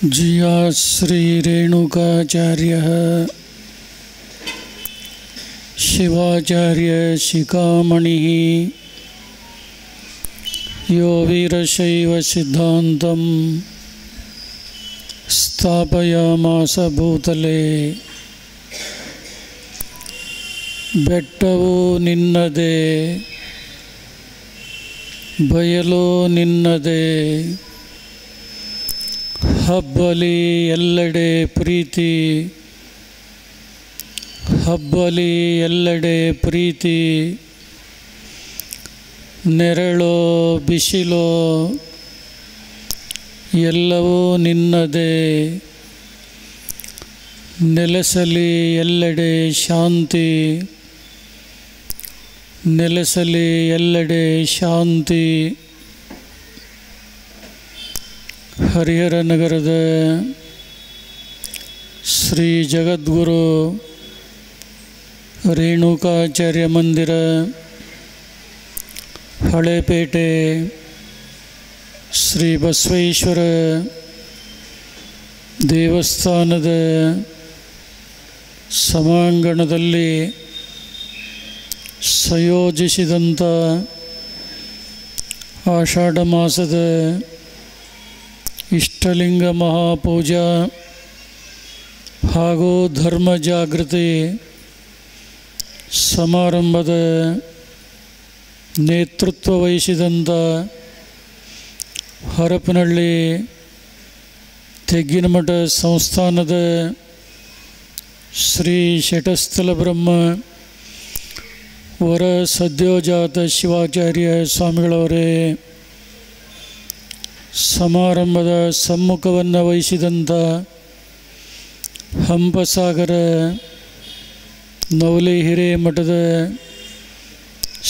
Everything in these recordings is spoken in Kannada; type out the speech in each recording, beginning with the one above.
जिया श्री रेणुकाचार्यः शिवाचार्य शिखामणिः यो वीरशैव सिद्धान्तं स्थापयामास भूतले ಬೆಟ್ಟವು ನಿನ್ನದೇ ಬಯಲು ನಿನ್ನದೇ ಹಬ್ಬಲಿ ಎಲ್ಲೆಡೆ ಪ್ರೀತಿ ಹಬ್ಬಲಿ ಎಲ್ಲೆಡೆ ಪ್ರೀತಿ ನೆರಳೋ ಬಿಸಿಲೋ ಎಲ್ಲವೂ ನಿನ್ನದೇ ನೆಲೆಸಲಿ ಎಲ್ಲೆಡೆ ಶಾಂತಿ ನೆಲೆಸಲಿ ಎಲ್ಲೆಡೆ ಶಾಂತಿ. ಹರಿಹರ ನಗರದ ಶ್ರೀ ಜಗದ್ಗುರು ರೇಣುಕಾಚಾರ್ಯ ಮಂದಿರ, ಹಳೇಪೇಟೆ ಶ್ರೀ ಬಸವೇಶ್ವರ ದೇವಸ್ಥಾನದ ಸಭಾಂಗಣದಲ್ಲಿ ಸಂಯೋಜಿಸಿದಂಥ ಆಷಾಢ ಮಾಸದ ಇಷ್ಟಲಿಂಗ ಮಹಾಪೂಜಾ ಹಾಗೂ ಧರ್ಮ ಜಾಗೃತಿ ಸಮಾರಂಭದ ನೇತೃತ್ವ ವಹಿಸಿದಂಥ ಹರಪನಹಳ್ಳಿ ತೆಗ್ಗಿನಮಠ ಸಂಸ್ಥಾನದ ಶ್ರೀ ಶಟಸ್ಥಲ ಬ್ರಹ್ಮ ವರ ಸದ್ಯೋಜಾತ ಶಿವಾಚಾರ್ಯ ಸ್ವಾಮಿಗಳವರೇ, ಸಮಾರಂಭದ ಸಮ್ಮುಖವನ್ನು ವಹಿಸಿದಂಥ ಹಂಪಸಾಗರ ನವಲಿ ಹಿರೇಮಠದ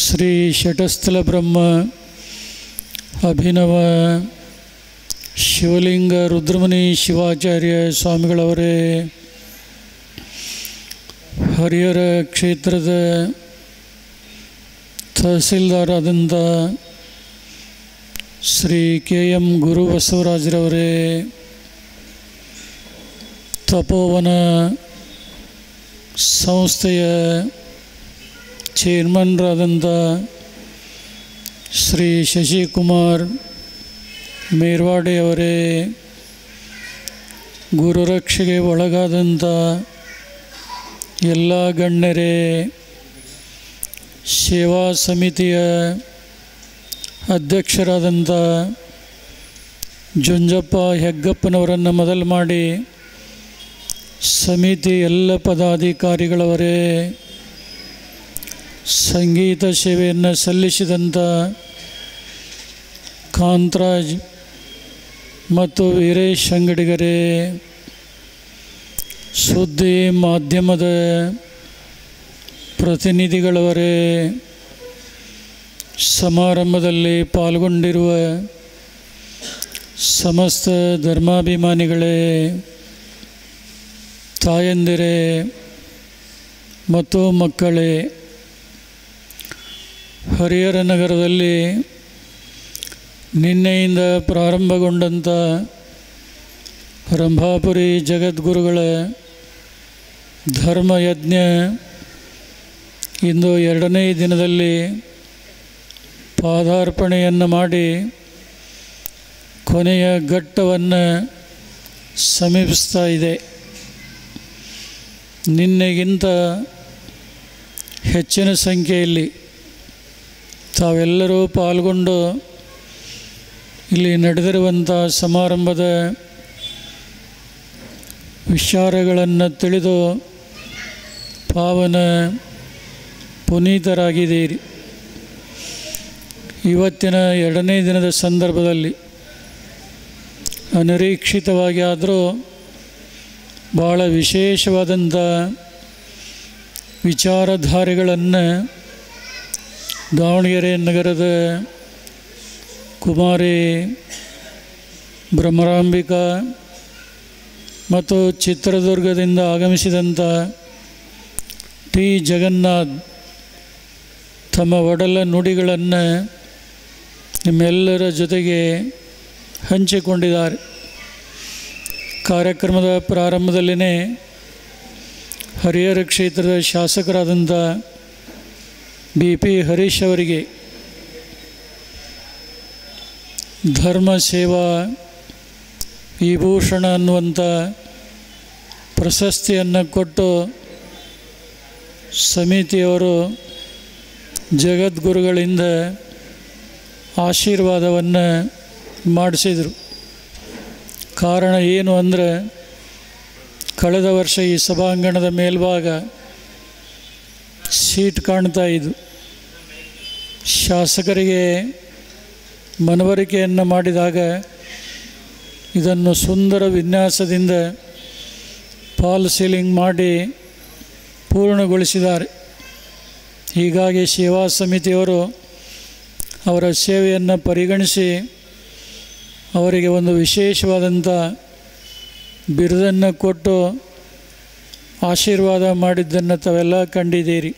ಶ್ರೀ ಶಟಸ್ಥಲ ಬ್ರಹ್ಮ ಅಭಿನವ ಶಿವಲಿಂಗ ರುದ್ರಮುನಿ ಶಿವಾಚಾರ್ಯ ಸ್ವಾಮಿಗಳವರೇ, ಹರಿಹರ ಕ್ಷೇತ್ರದ ತಹಸೀಲ್ದಾರಾದಂಥ ಶ್ರೀ ಕೆ ಎಂ ಗುರು ಬಸವರಾಜರವರೇ, ತಪೋವನ ಸಂಸ್ಥೆಯ ಚೇರ್ಮನ್ರಾದಂಥ ಶ್ರೀ ಶಶಿಕುಮಾರ್ ಮೇರ್ವಾಡೆಯವರೇ, ಗುರುರಕ್ಷೆಗೆ ಒಳಗಾದಂಥ ಎಲ್ಲ ಗಣ್ಯರೇ, ಸೇವಾ ಸಮಿತಿಯ ಅಧ್ಯಕ್ಷರಾದಂಥ ಜುಂಜಪ್ಪ ಹೆಗ್ಗಪ್ಪನವರನ್ನು ಮೊದಲು ಮಾಡಿ ಸಮಿತಿ ಎಲ್ಲ ಪದಾಧಿಕಾರಿಗಳವರೇ, ಸಂಗೀತ ಸೇವೆಯನ್ನು ಸಲ್ಲಿಸಿದಂಥ ಕಾಂತರಾಜ್ ಮತ್ತು ವೀರೇಶ್ ಅಂಗಡಿಗರೇ, ಸುದ್ದಿ ಮಾಧ್ಯಮದ ಪ್ರತಿನಿಧಿಗಳವರೇ, ಸಮಾರಂಭದಲ್ಲಿ ಪಾಲ್ಗೊಂಡಿರುವ ಸಮಸ್ತ ಧರ್ಮಾಭಿಮಾನಿಗಳೇ, ತಾಯಂದಿರೇ ಮತ್ತು ಮಕ್ಕಳೇ, ಹರಿಹರ ನಗರದಲ್ಲಿ ನಿನ್ನೆಯಿಂದ ಪ್ರಾರಂಭಗೊಂಡಂಥ ರಂಭಾಪುರಿ ಜಗದ್ಗುರುಗಳ ಧರ್ಮಯಜ್ಞ ಇಂದು 2ನೇ ದಿನದಲ್ಲಿ ಪಾದಾರ್ಪಣೆಯನ್ನು ಮಾಡಿ ಕೊನೆಯ ಘಟ್ಟವನ್ನು ಸಮೀಪಿಸ್ತಾ ಇದೆ. ನಿನ್ನೆಗಿಂತ ಹೆಚ್ಚಿನ ಸಂಖ್ಯೆಯಲ್ಲಿ ತಾವೆಲ್ಲರೂ ಪಾಲ್ಗೊಂಡು ಇಲ್ಲಿ ನಡೆದಿರುವಂಥ ಸಮಾರಂಭದ ವಿಚಾರಗಳನ್ನು ತಿಳಿದು ಪಾವನ ಪುನೀತರಾಗಿದ್ದೀರಿ. ಇವತ್ತಿನ 2ನೇ ದಿನದ ಸಂದರ್ಭದಲ್ಲಿ ಅನಿರೀಕ್ಷಿತವಾಗಿ ಆದರೂ ಭಾಳ ವಿಶೇಷವಾದಂಥ ವಿಚಾರಧಾರೆಗಳನ್ನು ದಾವಣಗೆರೆ ನಗರದ ಕುಮಾರಿ ಭ್ರಮರಾಂಬಿಕಾ ಮತ್ತು ಚಿತ್ರದುರ್ಗದಿಂದ ಆಗಮಿಸಿದಂಥ ಟಿ ಜಗನ್ನಾಥ್ ತಮ್ಮ ಒಡಲ ನುಡಿಗಳನ್ನು ನಿಮ್ಮೆಲ್ಲರ ಜೊತೆಗೆ ಹಂಚಿಕೊಂಡಿದ್ದಾರೆ. ಕಾರ್ಯಕ್ರಮದ ಪ್ರಾರಂಭದಲ್ಲಿನೇ ಹರಿಹರ ಕ್ಷೇತ್ರದ ಶಾಸಕರಾದಂಥ BP ಹರೀಶ್ ಅವರಿಗೆ ಧರ್ಮ ಸೇವಾ ವಿಭೂಷಣ ಅನ್ನುವಂಥ ಪ್ರಶಸ್ತಿಯನ್ನು ಕೊಟ್ಟು ಸಮಿತಿಯವರು ಜಗದ್ಗುರುಗಳಿಂದ ಆಶೀರ್ವಾದವನ್ನು ಮಾಡಿಸಿದರು. ಕಾರಣ ಏನು ಅಂದರೆ, ಕಳೆದ ವರ್ಷ ಈ ಸಭಾಂಗಣದ ಮೇಲ್ಭಾಗ ಸೀಟ್ ಕಾಣ್ತಾ ಇದ್ದು ಶಾಸಕರಿಗೆ ಮನವರಿಕೆಯನ್ನು ಮಾಡಿದಾಗ ಇದನ್ನು ಸುಂದರ ವಿನ್ಯಾಸದಿಂದ ಫಾಲ್ ಸೀಲಿಂಗ್ ಮಾಡಿ ಪೂರ್ಣಗೊಳಿಸಿದ್ದಾರೆ. ಹೀಗಾಗಿ ಸೇವಾ ಸಮಿತಿಯವರು ಅವರ ಸೇವೆಯನ್ನು ಪರಿಗಣಿಸಿ ಅವರಿಗೆ ಒಂದು ವಿಶೇಷವಾದಂಥ ಬಿರುದನ್ನು ಕೊಟ್ಟು ಆಶೀರ್ವಾದ ಮಾಡಿದ್ದನ್ನು ತಾವೆಲ್ಲ ಕಂಡಿದ್ದೀರಿ.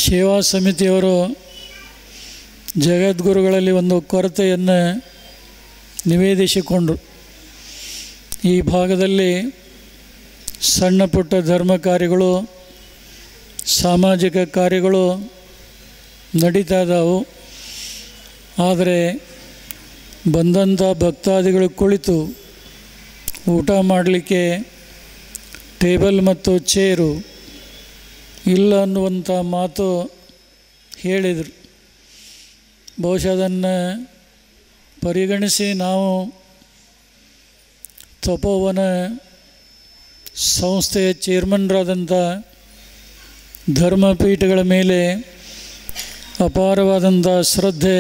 ಸೇವಾ ಸಮಿತಿಯವರು ಜಗದ್ಗುರುಗಳಲ್ಲಿ ಒಂದು ಕೊರತೆಯನ್ನು ನಿವೇದಿಸಿಕೊಂಡರು. ಈ ಭಾಗದಲ್ಲಿ ಸಣ್ಣ ಪುಟ್ಟ ಧರ್ಮ ಕಾರ್ಯಗಳು, ಸಾಮಾಜಿಕ ಕಾರ್ಯಗಳು ನಡೀತಾ ಇದ್ದಾವೆ. ಆದರೆ ಬಂದಂಥ ಭಕ್ತಾದಿಗಳು ಕುಳಿತು ಊಟ ಮಾಡಲಿಕ್ಕೆ ಟೇಬಲ್ ಮತ್ತು ಚೇರು ಇಲ್ಲ ಅನ್ನುವಂಥ ಮಾತು ಹೇಳಿದರು. ಬಹುಶಃ ಅದನ್ನು ಪರಿಗಣಿಸಿ ನಾವು ತಪೋವನ ಸಂಸ್ಥೆಯ ಚೇರ್ಮನ್ರಾದಂಥ ಧರ್ಮಪೀಠಗಳ ಮೇಲೆ ಅಪಾರವಾದಂಥ ಶ್ರದ್ಧೆ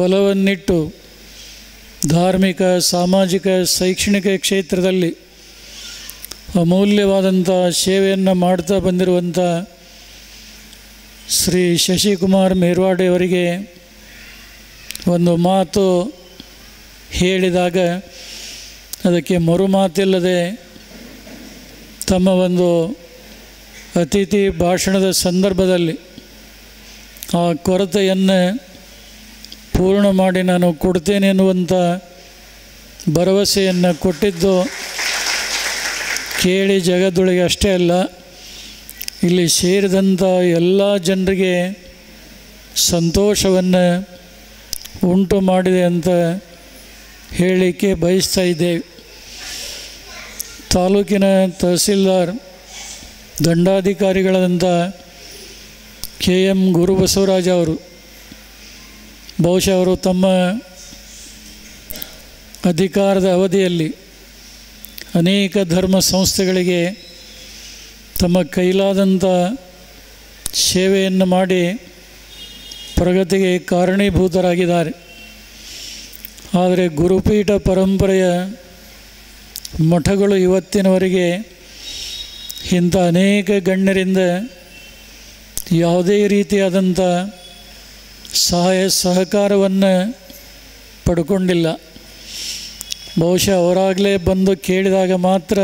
ಒಲವನ್ನಿಟ್ಟು ಧಾರ್ಮಿಕ, ಸಾಮಾಜಿಕ, ಶೈಕ್ಷಣಿಕ ಕ್ಷೇತ್ರದಲ್ಲಿ ಅಮೂಲ್ಯವಾದಂಥ ಸೇವೆಯನ್ನು ಮಾಡ್ತಾ ಬಂದಿರುವಂಥ ಶ್ರೀ ಶಶಿಕುಮಾರ್ ಮೇರ್ವಾಡೆಯವರಿಗೆ ಒಂದು ಮಾತು ಹೇಳಿದಾಗ ಅದಕ್ಕೆ ಮರುಮಾತಿಲ್ಲದೆ ತಮ್ಮ ಒಂದು ಅತಿಥಿ ಭಾಷಣದ ಸಂದರ್ಭದಲ್ಲಿ ಆ ಕೊರತೆಯನ್ನು ಪೂರ್ಣ ಮಾಡಿ ನಾನು ಕೊಡ್ತೇನೆ ಎನ್ನುವಂಥ ಭರವಸೆಯನ್ನು ಕೊಟ್ಟಿದ್ದು ಕೇಳಿ ಜಗದೊಳಗೆ ಅಷ್ಟೇ ಅಲ್ಲ, ಇಲ್ಲಿ ಸೇರಿದಂಥ ಎಲ್ಲ ಜನರಿಗೆ ಸಂತೋಷವನ್ನು ಉಂಟು ಮಾಡಿದೆ ಅಂತ ಹೇಳಲಿಕ್ಕೆ ಬಯಸ್ತಾ ಇದ್ದೇವೆ. ತಾಲೂಕಿನ ತಹಸೀಲ್ದಾರ್ ದಂಡಾಧಿಕಾರಿಗಳಾದಂಥ KM ಗುರುಬಸವರಾಜ ಅವರು ಬಹುಶಃ ಅವರು ತಮ್ಮ ಅಧಿಕಾರದ ಅವಧಿಯಲ್ಲಿ ಅನೇಕ ಧರ್ಮ ಸಂಸ್ಥೆಗಳಿಗೆ ತಮ್ಮ ಕೈಲಾದಂಥ ಸೇವೆಯನ್ನು ಮಾಡಿ ಪ್ರಗತಿಗೆ ಕಾರಣೀಭೂತರಾಗಿದ್ದಾರೆ. ಆದರೆ ಗುರುಪೀಠ ಪರಂಪರೆಯ ಮಠಗಳು ಇವತ್ತಿನವರೆಗೆ ಇಂಥ ಅನೇಕ ಗಣ್ಯರಿಂದ ಯಾವುದೇ ರೀತಿಯಾದಂಥ ಸಹಾಯ ಸಹಕಾರವನ್ನು ಪಡ್ಕೊಂಡಿಲ್ಲ. ಬಹುಶಃ ಅವರಾಗಲೇ ಬಂದು ಕೇಳಿದಾಗ ಮಾತ್ರ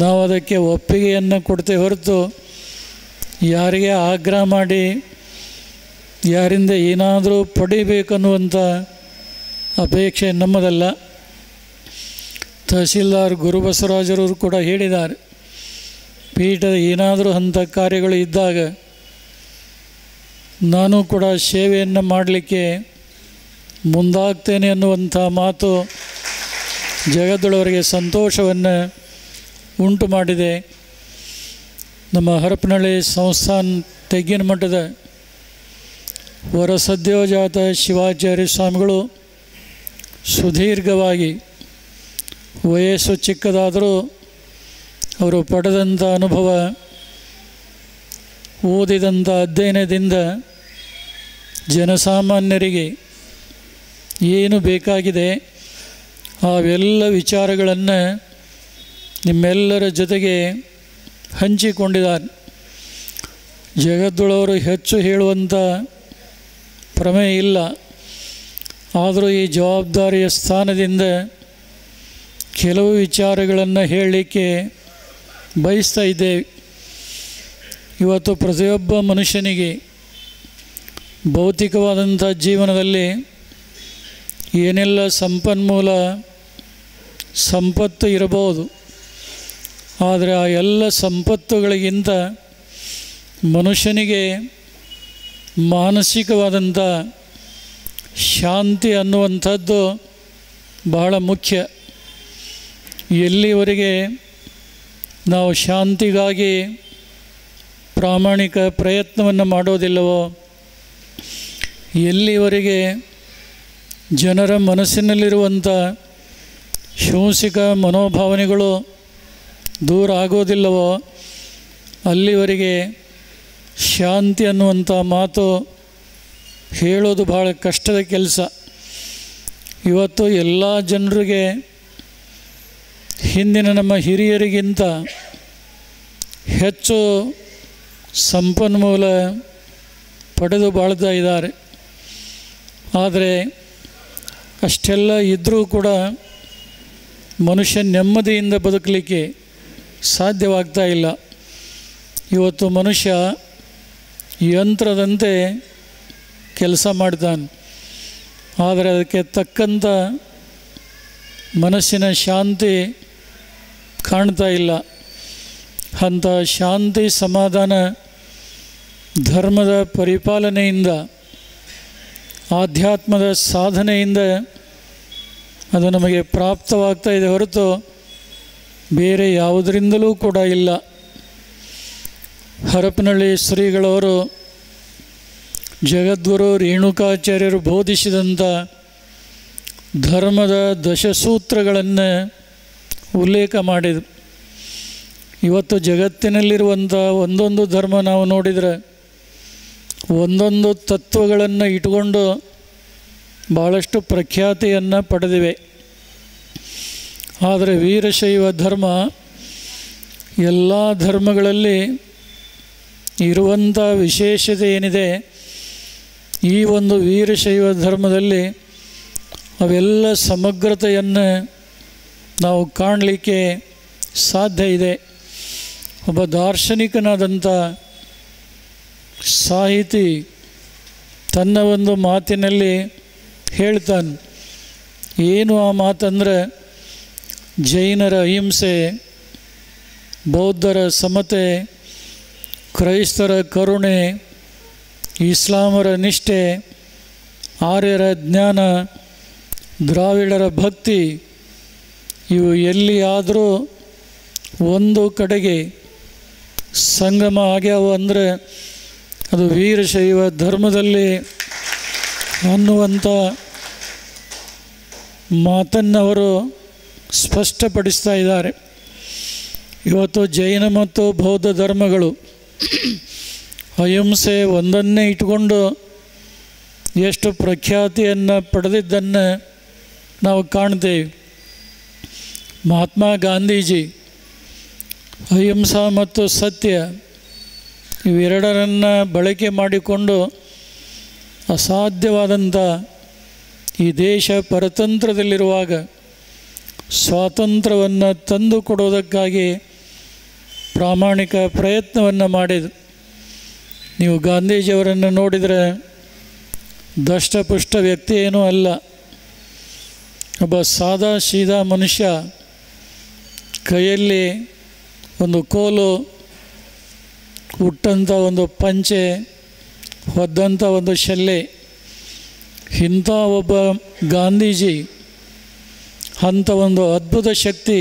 ನಾವು ಅದಕ್ಕೆ ಒಪ್ಪಿಗೆಯನ್ನು ಕೊಡ್ತೇವೆ ಹೊರತು ಯಾರಿಗೆ ಆಗ್ರಹ ಮಾಡಿ ಯಾರಿಂದ ಏನಾದರೂ ಪಡಿಬೇಕನ್ನುವಂಥ ಅಪೇಕ್ಷೆ ನಮ್ಮದಲ್ಲ. ತಹಸೀಲ್ದಾರ್ ಗುರುಬಸವರಾಜರವರು ಕೂಡ ಹೇಳಿದ್ದಾರೆ, ಪೀಠದ ಏನಾದರೂ ಅಂಥ ಕಾರ್ಯಗಳು ಇದ್ದಾಗ ನಾನು ಕೂಡ ಸೇವೆಯನ್ನು ಮಾಡಲಿಕ್ಕೆ ಮುಂದಾಗ್ತೇನೆ ಅನ್ನುವಂಥ ಮಾತು ಜಗದೊಳವರಿಗೆ ಸಂತೋಷವನ್ನು ಉಂಟು ಮಾಡಿದೆ. ನಮ್ಮ ಹರಪನಹಳ್ಳಿ ಸಂಸ್ಥಾನ ತೆಗ್ಗಿನ ಮಠದ ವರಸದ್ಯೋಜಾತ ಶಿವಾಚಾರ್ಯ ಸ್ವಾಮಿಗಳು ಸುದೀರ್ಘವಾಗಿ ವಯಸ್ಸು ಚಿಕ್ಕದಾದರೂ ಅವರು ಪಡೆದಂಥ ಅನುಭವ, ಓದಿದಂಥ ಅಧ್ಯಯನದಿಂದ ಜನಸಾಮಾನ್ಯರಿಗೆ ಏನು ಬೇಕಾಗಿದೆ ಅವೆಲ್ಲ ವಿಚಾರಗಳನ್ನು ನಿಮ್ಮೆಲ್ಲರ ಜೊತೆಗೆ ಹಂಚಿಕೊಂಡಿದ್ದಾರೆ. ಜಗದ್ದೊಳವರು ಹೆಚ್ಚು ಹೇಳುವಂಥ ಪ್ರಮೇಯ ಇಲ್ಲ. ಆದರೂ ಈ ಜವಾಬ್ದಾರಿಯ ಸ್ಥಾನದಿಂದ ಕೆಲವು ವಿಚಾರಗಳನ್ನು ಹೇಳಲಿಕ್ಕೆ ಬಯಸ್ತಾ ಇದ್ದೇವೆ. ಇವತ್ತು ಪ್ರತಿಯೊಬ್ಬ ಮನುಷ್ಯನಿಗೆ ಭೌತಿಕವಾದಂಥ ಜೀವನದಲ್ಲಿ ಏನೆಲ್ಲ ಸಂಪನ್ಮೂಲ ಸಂಪತ್ತು ಇರಬಹುದು, ಆದರೆ ಆ ಎಲ್ಲ ಸಂಪತ್ತುಗಳಿಗಿಂತ ಮನುಷ್ಯನಿಗೆ ಮಾನಸಿಕವಾದಂಥ ಶಾಂತಿ ಅನ್ನುವಂಥದ್ದು ಬಹಳ ಮುಖ್ಯ. ಎಲ್ಲಿವರೆಗೆ ನಾವು ಶಾಂತಿಗಾಗಿ ಪ್ರಾಮಾಣಿಕ ಪ್ರಯತ್ನವನ್ನು ಮಾಡೋದಿಲ್ಲವೋ, ಎಲ್ಲಿವರೆಗೆ ಜನರ ಮನಸ್ಸಿನಲ್ಲಿರುವಂಥ ಶೋಷಿಕ ಮನೋಭಾವನೆಗಳು ದೂರ ಆಗೋದಿಲ್ಲವೋ, ಅಲ್ಲಿವರೆಗೆ ಶಾಂತಿ ಅನ್ನುವಂಥ ಮಾತು ಹೇಳೋದು ಭಾಳ ಕಷ್ಟದ ಕೆಲಸ. ಇವತ್ತು ಎಲ್ಲ ಜನರಿಗೆ ಹಿಂದಿನ ನಮ್ಮ ಹಿರಿಯರಿಗಿಂತ ಹೆಚ್ಚು ಸಂಪನ್ಮೂಲ ಪಡೆದು ಬಾಳ್ತಾ ಇದ್ದಾರೆ. ಆದರೆ ಅಷ್ಟೆಲ್ಲ ಇದ್ದರೂ ಕೂಡ ಮನುಷ್ಯ ನೆಮ್ಮದಿಯಿಂದ ಬದುಕಲಿಕ್ಕೆ ಸಾಧ್ಯವಾಗ್ತಾ ಇಲ್ಲ. ಇವತ್ತು ಮನುಷ್ಯ ಯಂತ್ರದಂತೆ ಕೆಲಸ ಮಾಡ್ತಾನೆ, ಆದರೆ ಅದಕ್ಕೆ ತಕ್ಕಂಥ ಮನಸ್ಸಿನ ಶಾಂತಿ ಕಾಣ್ತಾ ಇಲ್ಲ. ಅಂಥ ಶಾಂತಿ ಸಮಾಧಾನ ಧರ್ಮದ ಪರಿಪಾಲನೆಯಿಂದ, ಆಧ್ಯಾತ್ಮದ ಸಾಧನೆಯಿಂದ ಅದು ನಮಗೆ ಪ್ರಾಪ್ತವಾಗ್ತಾ ಇದೆ ಹೊರತು ಬೇರೆ ಯಾವುದರಿಂದಲೂ ಕೂಡ ಇಲ್ಲ. ಹರಪನಹಳ್ಳಿ ಶ್ರೀಗಳವರು ಜಗದ್ಗುರು ರೇಣುಕಾಚಾರ್ಯರು ಬೋಧಿಸಿದಂಥ ಧರ್ಮದ ದಶಸೂತ್ರಗಳನ್ನು ಉಲ್ಲೇಖ ಮಾಡಿದರು. ಇವತ್ತು ಜಗತ್ತಿನಲ್ಲಿರುವಂಥ ಒಂದೊಂದು ಧರ್ಮ ನಾವು ನೋಡಿದರೆ ಒಂದೊಂದು ತತ್ವಗಳನ್ನು ಇಟ್ಟುಕೊಂಡು ಭಾಳಷ್ಟು ಪ್ರಖ್ಯಾತಿಯನ್ನು ಪಡೆದಿವೆ. ಆದರೆ ವೀರಶೈವ ಧರ್ಮ ಎಲ್ಲ ಧರ್ಮಗಳಲ್ಲಿ ಇರುವಂಥ ವಿಶೇಷತೆ ಏನಿದೆ, ಈ ಒಂದು ವೀರಶೈವ ಧರ್ಮದಲ್ಲಿ ಅವೆಲ್ಲ ಸಮಗ್ರತೆಯನ್ನು ನಾವು ಕಾಣಲಿಕ್ಕೆ ಸಾಧ್ಯ ಇದೆ. ಒಬ್ಬ ದಾರ್ಶನಿಕನಾದಂಥ ಸಾಹಿತಿ ತನ್ನ ಒಂದು ಮಾತಿನಲ್ಲಿ ಹೇಳ್ತಾನೆ. ಏನು ಆ ಮಾತಂದರೆ, ಜೈನರ ಅಹಿಂಸೆ, ಬೌದ್ಧರ ಸಮತೆ, ಕ್ರೈಸ್ತರ ಕರುಣೆ, ಇಸ್ಲಾಮರ ನಿಷ್ಠೆ, ಆರ್ಯರ ಜ್ಞಾನ, ದ್ರಾವಿಡರ ಭಕ್ತಿ, ಇವು ಎಲ್ಲಿಯಾದರೂ ಒಂದು ಕಡೆಗೆ ಸಂಗಮ ಆಗ್ಯಾವ ಅಂದರೆ ಅದು ವೀರಶೈವ ಧರ್ಮದಲ್ಲಿ ಅನ್ನುವಂಥ ಮಾತನ್ನು ಅವರು ಸ್ಪಷ್ಟಪಡಿಸ್ತಾ ಇದ್ದಾರೆ. ಇವತ್ತು ಜೈನ ಮತ್ತು ಬೌದ್ಧ ಧರ್ಮಗಳು ಅಹಿಂಸೆ ಒಂದನ್ನೇ ಇಟ್ಕೊಂಡು ಎಷ್ಟು ಪ್ರಖ್ಯಾತಿಯನ್ನು ಪಡೆದಿದ್ದನ್ನು ನಾವು ಕಾಣ್ತೇವೆ. ಮಹಾತ್ಮ ಗಾಂಧೀಜಿ ಅಹಿಂಸಾ ಮತ್ತು ಸತ್ಯ ಇವೆರಡರನ್ನು ಬಳಕೆ ಮಾಡಿಕೊಂಡು ಅಸಾಧ್ಯವಾದಂಥ ಈ ದೇಶ ಪರತಂತ್ರದಲ್ಲಿರುವಾಗ ಸ್ವಾತಂತ್ರ್ಯವನ್ನು ತಂದು ಕೊಡೋದಕ್ಕಾಗಿ ಪ್ರಾಮಾಣಿಕ ಪ್ರಯತ್ನವನ್ನು ಮಾಡಿದರು. ನೀವು ಗಾಂಧೀಜಿಯವರನ್ನು ನೋಡಿದರೆ ದಷ್ಟಪುಷ್ಟ ವ್ಯಕ್ತಿ ಏನೂ ಅಲ್ಲ, ಒಬ್ಬ ಸಾದಾ ಸೀದಾ ಮನುಷ್ಯ. ಕೈಯಲ್ಲಿ ಒಂದು ಕೋಲು, ಉಟ್ಟಂಥ ಒಂದು ಪಂಚೆ, ಹೊದ್ದಂಥ ಒಂದು ಶಲ್ಲೆ. ಇಂಥ ಒಬ್ಬ ಗಾಂಧೀಜಿ ಅಂಥ ಒಂದು ಅದ್ಭುತ ಶಕ್ತಿ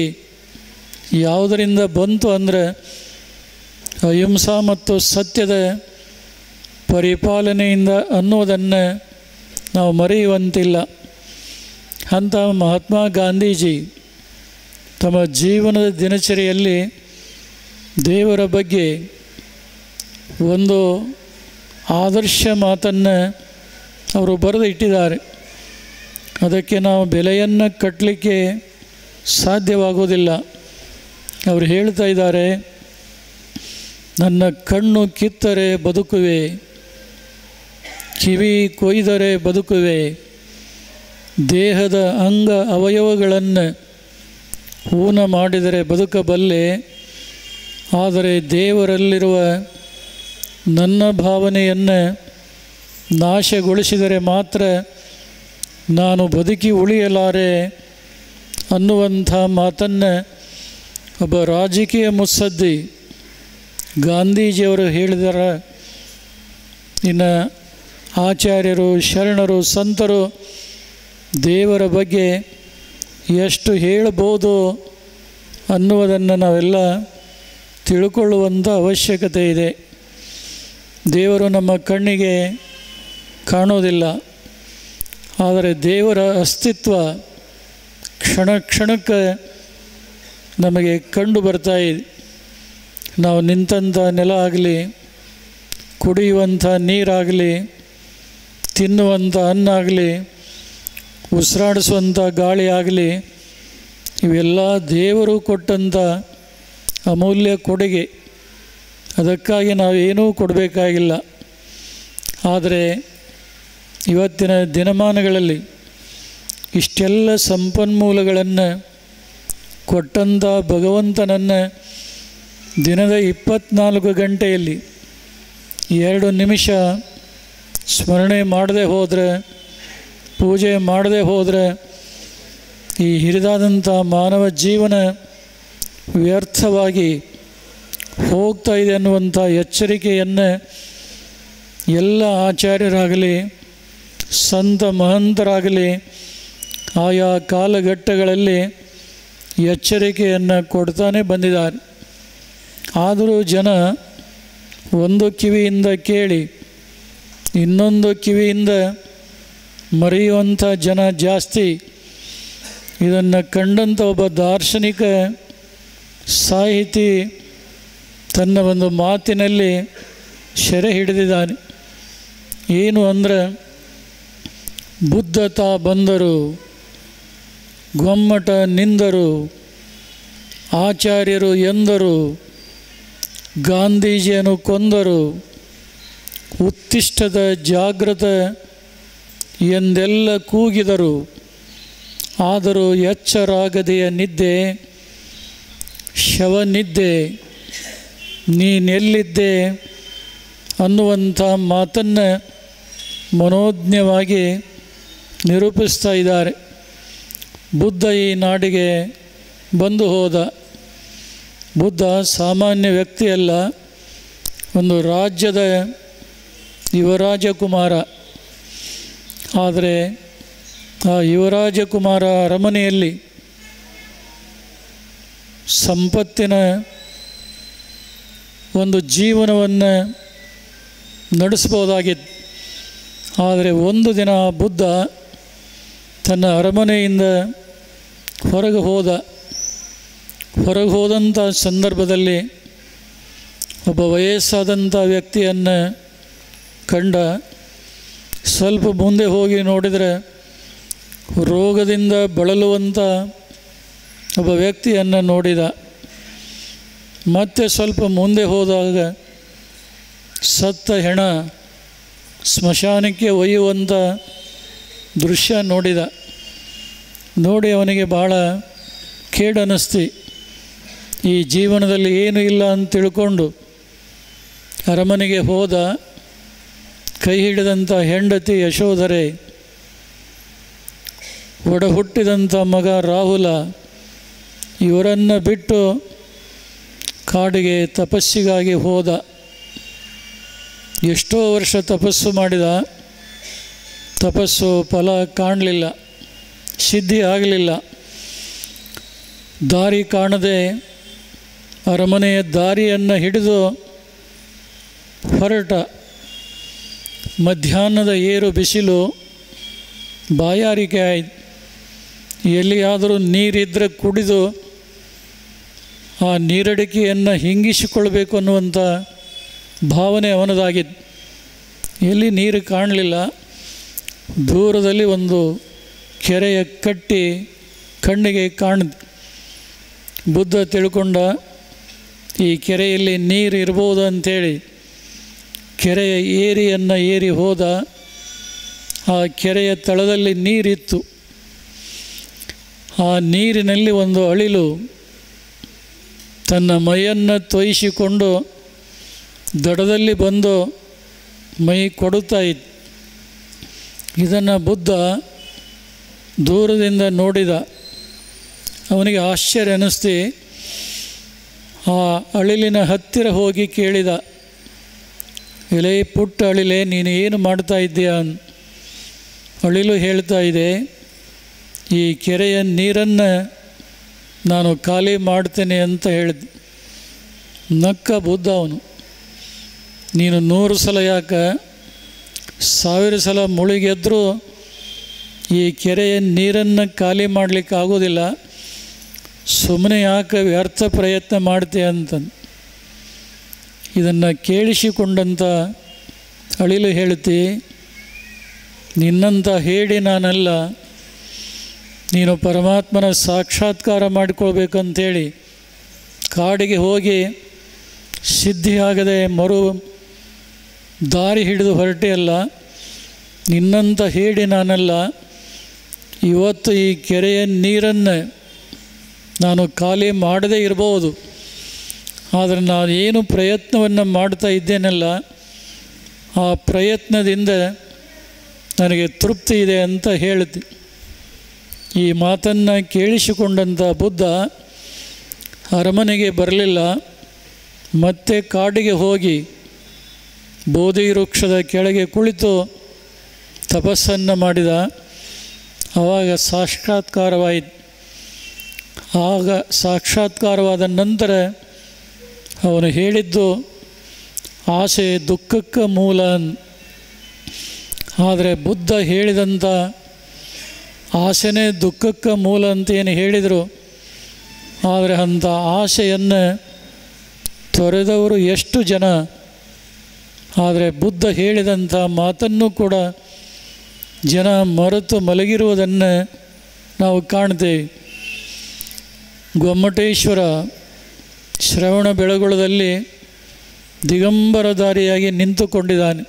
ಯಾವುದರಿಂದ ಬಂತು ಅಂದರೆ ಅಹಿಂಸಾ ಮತ್ತು ಸತ್ಯದ ಪರಿಪಾಲನೆಯಿಂದ ಅನ್ನೋದನ್ನು ನಾವು ಮರೆಯುವಂತಿಲ್ಲ. ಅಂಥ ಮಹಾತ್ಮ ಗಾಂಧೀಜಿ ತಮ್ಮ ಜೀವನದ ದಿನಚರಿಯಲ್ಲಿ ದೇವರ ಬಗ್ಗೆ ಒಂದು ಆದರ್ಶ ಮಾತನ್ನು ಅವರು ಬರೆದು ಇಟ್ಟಿದ್ದಾರೆ. ಅದಕ್ಕೆ ನಾವು ಬೆಲೆಯನ್ನು ಕಟ್ಟಲಿಕ್ಕೆ ಸಾಧ್ಯವಾಗೋದಿಲ್ಲ. ಅವರು ಹೇಳ್ತಾ ಇದ್ದಾರೆ, ನನ್ನ ಕಣ್ಣು ಕಿತ್ತರೆ ಬದುಕುವೆ, ಕಿವಿ ಕೊಯ್ದರೆ ಬದುಕುವೆ, ದೇಹದ ಅಂಗ ಅವಯವಗಳನ್ನು ಊನ ಮಾಡಿದರೆ ಬದುಕಬಲ್ಲೆ, ಆದರೆ ದೇವರಲ್ಲಿರುವ ನನ್ನ ಭಾವನೆಯನ್ನು ನಾಶಗೊಳಿಸಿದರೆ ಮಾತ್ರ ನಾನು ಬದುಕಿ ಉಳಿಯಲಾರೆ ಅನ್ನುವಂಥ ಮಾತನ್ನು ಒಬ್ಬ ರಾಜಕೀಯ ಮುತ್ಸದ್ದಿ ಗಾಂಧೀಜಿಯವರು ಹೇಳಿದ್ದಾರೆ. ಇನ್ನು ಆಚಾರ್ಯರು, ಶರಣರು, ಸಂತರು ದೇವರ ಬಗ್ಗೆ ಎಷ್ಟು ಹೇಳ್ಬೋದು ಅನ್ನುವುದನ್ನು ನಾವೆಲ್ಲ ತಿಳ್ಕೊಳ್ಳುವಂಥ ಅವಶ್ಯಕತೆ ಇದೆ. ದೇವರು ನಮ್ಮ ಕಣ್ಣಿಗೆ ಕಾಣೋದಿಲ್ಲ, ಆದರೆ ದೇವರ ಅಸ್ತಿತ್ವ ಕ್ಷಣ ಕ್ಷಣಕ್ಕೆ ನಮಗೆ ಕಂಡು ಬರ್ತಾ ಇದೆ. ನಾವು ನಿಂತಂಥ ನೆಲ ಆಗಲಿ, ಕುಡಿಯುವಂಥ ನೀರಾಗಲಿ, ತಿನ್ನುವಂಥ ಅನ್ನ ಆಗಲಿ, ಉಸಿರಾಡಿಸುವಂಥ ಗಾಳಿ ಆಗಲಿ, ಇವೆಲ್ಲ ದೇವರು ಕೊಟ್ಟಂಥ ಅಮೂಲ್ಯ ಕೊಡುಗೆ. ಅದಕ್ಕಾಗಿ ನಾವೇನೂ ಕೊಡಬೇಕಾಗಿಲ್ಲ. ಆದರೆ ಇವತ್ತಿನ ದಿನಮಾನಗಳಲ್ಲಿ ಇಷ್ಟೆಲ್ಲ ಸಂಪನ್ಮೂಲಗಳನ್ನು ಕೊಟ್ಟಂಥ ಭಗವಂತನನ್ನು ದಿನದ 24 ಗಂಟೆಯಲ್ಲಿ 2 ನಿಮಿಷ ಸ್ಮರಣೆ ಮಾಡದೆ ಹೋದರೆ, ಪೂಜೆ ಮಾಡದೆ ಹೋದರೆ ಈ ಹಿರಿದಾದಂಥ ಮಾನವ ಜೀವನ ವ್ಯರ್ಥವಾಗಿ ಹೋಗ್ತಾ ಇದೆ ಅನ್ನುವಂಥ ಎಚ್ಚರಿಕೆಯನ್ನು ಎಲ್ಲ ಆಚಾರ್ಯರಾಗಲಿ, ಸಂತ ಮಹಂತರಾಗಲಿ ಆಯಾ ಕಾಲಘಟ್ಟಗಳಲ್ಲಿ ಎಚ್ಚರಿಕೆಯನ್ನು ಕೊಡ್ತಾನೆ ಬಂದಿದ್ದಾರೆ. ಆದರೂ ಜನ ಒಂದು ಕಿವಿಯಿಂದ ಕೇಳಿ ಇನ್ನೊಂದು ಕಿವಿಯಿಂದ ಮರೆಯುವಂಥ ಜನ ಜಾಸ್ತಿ. ಇದನ್ನು ಕಂಡಂಥ ಒಬ್ಬ ದಾರ್ಶನಿಕ ಸಾಹಿತಿ ತನ್ನ ಒಂದು ಮಾತಿನಲ್ಲಿ ಸೆರೆ ಹಿಡಿದಿದ್ದಾನೆ. ಏನು ಅಂದರೆ, ಬುದ್ಧ ತಾ ಬಂದರು, ಗೊಮ್ಮಟ ನಿಂದರು, ಆಚಾರ್ಯರು ಎಂದರು, ಗಾಂಧೀಜಿಯನ್ನು ಕೊಂದರು, ಉತ್ತಿಷ್ಠದ ಜಾಗೃತ ಎಂದೆಲ್ಲ ಕೂಗಿದರು, ಆದರೂ ಎಚ್ಚರಾಗದೆಯ ನಿದ್ದೆ ಶವನಿದ್ದೆ, ನೀನೆಲ್ಲಿದ್ದೆ ಅನ್ನುವಂಥ ಮಾತನ್ನು ಮನೋಜ್ಞವಾಗಿ ನಿರೂಪಿಸ್ತಾ ಇದ್ದಾರೆ. ಬುದ್ಧ ಈ ನಾಡಿಗೆ ಬಂದು ಹೋದ. ಬುದ್ಧ ಸಾಮಾನ್ಯ ವ್ಯಕ್ತಿಯಲ್ಲ, ಒಂದು ರಾಜ್ಯದ ಯುವರಾಜಕುಮಾರ. ಆದರೆ ಆ ಯುವರಾಜಕುಮಾರ ಅರಮನೆಯಲ್ಲಿ ಸಂಪತ್ತಿನ ಒಂದು ಜೀವನವನ್ನು ನಡೆಸ್ಬೋದಾಗಿತ್ತು. ಆದರೆ ಒಂದು ದಿನ ಬುದ್ಧ ತನ್ನ ಅರಮನೆಯಿಂದ ಹೊರಗೆ ಹೋದಂಥ ಸಂದರ್ಭದಲ್ಲಿ ಒಬ್ಬ ವಯಸ್ಸಾದಂಥ ವ್ಯಕ್ತಿಯನ್ನು ಕಂಡ. ಸ್ವಲ್ಪ ಮುಂದೆ ಹೋಗಿ ನೋಡಿದರೆ ರೋಗದಿಂದ ಬಳಲುವಂಥ ಒಬ್ಬ ವ್ಯಕ್ತಿಯನ್ನು ನೋಡಿದ. ಮತ್ತೆ ಸ್ವಲ್ಪ ಮುಂದೆ ಹೋದಾಗ ಸತ್ತ ಹೆಣ ಸ್ಮಶಾನಕ್ಕೆ ಒಯ್ಯುವಂಥ ದೃಶ್ಯ ನೋಡಿದ. ನೋಡಿ ಅವನಿಗೆ ಭಾಳ ಕೇಡನ್ನಿಸ್ತು. ಈ ಜೀವನದಲ್ಲಿ ಏನೂ ಇಲ್ಲ ಅಂತ ತಿಳ್ಕೊಂಡು ಅರಮನೆಗೆ ಹೋದ. ಕೈ ಹಿಡಿದಂಥ ಹೆಂಡತಿ ಯಶೋಧರೆ, ಒಡ ಹುಟ್ಟಿದಂಥ ಮಗ ರಾಹುಲ, ಇವರನ್ನು ಬಿಟ್ಟು ಕಾಡಿಗೆ ತಪಸ್ಸಿಗಾಗಿ ಹೋದ. ಎಷ್ಟೋ ವರ್ಷ ತಪಸ್ಸು ಮಾಡಿದ. ತಪಸ್ಸು ಫಲ ಕಾಣಲಿಲ್ಲ, ಸಿದ್ಧಿ ಆಗಲಿಲ್ಲ. ದಾರಿ ಕಾಣದೆ ಅರಮನೆಯ ದಾರಿಯನ್ನು ಹಿಡಿದು ಹೊರಟ. ಮಧ್ಯಾಹ್ನದ ಏರು ಬಿಸಿಲು, ಬಾಯಾರಿಕೆ ಆಯಿತು. ಎಲ್ಲಿಯಾದರೂ ನೀರಿದ್ದರೆ ಕುಡಿದು ಆ ನೀರಡಿಕೆಯನ್ನು ಹಿಂಗಿಸಿಕೊಳ್ಬೇಕು ಅನ್ನುವಂಥ ಭಾವನೆ ಅವನದಾಗಿತ್ತು. ಎಲ್ಲಿ ನೀರು ಕಾಣಲಿಲ್ಲ. ದೂರದಲ್ಲಿ ಒಂದು ಕೆರೆಯ ಕಟ್ಟಿ ಕಣ್ಣಿಗೆ ಕಾಣಿತು. ಬುದ್ಧ ತಿಳ್ಕೊಂಡ, ಈ ಕೆರೆಯಲ್ಲಿ ನೀರು ಇರ್ಬೋದು ಅಂಥೇಳಿ ಕೆರೆಯ ಏರಿಯನ್ನು ಏರಿ ಹೋದ. ಆ ಕೆರೆಯ ತಳದಲ್ಲಿ ನೀರಿತ್ತು. ಆ ನೀರಿನಲ್ಲಿ ಒಂದು ಅಳಿಲು ತನ್ನ ಮೈಯನ್ನು ತೊಯಿಸಿಕೊಂಡು ದಡದಲ್ಲಿ ಬಂದು ಮೈ ಕೊಡುತ್ತಾ ಇತ್ತು. ಇದನ್ನು ಬುದ್ಧ ದೂರದಿಂದ ನೋಡಿದ. ಅವನಿಗೆ ಆಶ್ಚರ್ಯ ಅನ್ನಿಸ್ತು. ಆ ಅಳಿಲಿನ ಹತ್ತಿರ ಹೋಗಿ ಕೇಳಿದ, ಎಲೆ ಪುಟ್ಟ ಅಳಿಲೆ, ನೀನು ಏನು ಮಾಡ್ತಾ ಇದ್ದೀಯಾ? ಅಳಿಲು ಹೇಳ್ತಾ ಇದೆ, ಈ ಕೆರೆಯ ನೀರನ್ನು ನಾನು ಖಾಲಿ ಮಾಡ್ತೇನೆ ಅಂತ ಹೇಳಿದ. ನಕ್ಕ ಬುದ್ಧ ಅವನು. ನೀನು 100 ಸಲ ಯಾಕೆ 1000 ಸಲ ಮುಳುಗೆದ್ರೂ ಈ ಕೆರೆಯ ನೀರನ್ನು ಖಾಲಿ ಮಾಡಲಿಕ್ಕೆ ಆಗೋದಿಲ್ಲ, ಸುಮ್ಮನೆ ಯಾಕೆ ವ್ಯರ್ಥ ಪ್ರಯತ್ನ ಮಾಡ್ತೀಯ ಅಂತ. ಇದನ್ನು ಕೇಳಿಸಿಕೊಂಡಂಥ ಅಳಿಲು ಹೇಳ್ತಿ, ನಿನ್ನಂಥ ಹೇಳಿ ನಾನಲ್ಲ, ನೀನು ಪರಮಾತ್ಮನ ಸಾಕ್ಷಾತ್ಕಾರ ಮಾಡಿಕೊಳ್ಬೇಕಂತೇಳಿ ಕಾಡಿಗೆ ಹೋಗಿ ಸಿದ್ಧಿಯಾಗದೆ ದಾರಿ ಹಿಡಿದು ಹೊರಟೆಯಲ್ಲ, ನಿನ್ನಂಥ ಹೇಳಿ ನಾನಲ್ಲ. ಇವತ್ತು ಈ ಕೆರೆಯ ನೀರನ್ನು ನಾನು ಖಾಲಿ ಮಾಡದೇ ಇರಬಹುದು, ಆದರೆ ನಾನು ಏನು ಪ್ರಯತ್ನವನ್ನು ಮಾಡ್ತಾ ಇದ್ದೇನಲ್ಲ, ಆ ಪ್ರಯತ್ನದಿಂದ ನನಗೆ ತೃಪ್ತಿ ಇದೆ ಅಂತ ಹೇಳ್ತಿ. ಈ ಮಾತನ್ನು ಕೇಳಿಸಿಕೊಂಡಂಥ ಬುದ್ಧ ಅರಮನೆಗೆ ಬರಲಿಲ್ಲ. ಮತ್ತೆ ಕಾಡಿಗೆ ಹೋಗಿ ಬೋಧಿ ವೃಕ್ಷದ ಕೆಳಗೆ ಕುಳಿತು ತಪಸ್ಸನ್ನು ಮಾಡಿದ. ಆವಾಗ ಸಾಕ್ಷಾತ್ಕಾರವಾಯಿತು. ಆಗ ಸಾಕ್ಷಾತ್ಕಾರವಾದ ನಂತರ ಅವನು ಹೇಳಿದ್ದು, ಆಸೆ ದುಃಖಕ್ಕೆ ಮೂಲ. ಆದರೆ ಬುದ್ಧ ಹೇಳಿದಂಥ ಆಸೆನೇ ದುಃಖಕ್ಕೆ ಮೂಲ ಅಂತ ಏನು ಹೇಳಿದರು, ಆದರೆ ಅಂಥ ಆಸೆಯನ್ನು ತೊರೆದವರು ಎಷ್ಟು ಜನ. ಆದರೆ ಬುದ್ಧ ಹೇಳಿದಂಥ ಮಾತನ್ನು ಕೂಡ ಜನ ಮರೆತು ಮಲಗಿರುವುದನ್ನು ನಾವು ಕಾಣ್ತೇವೆ. ಗೊಮ್ಮಟೇಶ್ವರ ಶ್ರವಣ ಬೆಳಗೊಳದಲ್ಲಿ ದಿಗಂಬರಧಾರಿಯಾಗಿ ನಿಂತುಕೊಂಡಿದ್ದಾನೆ.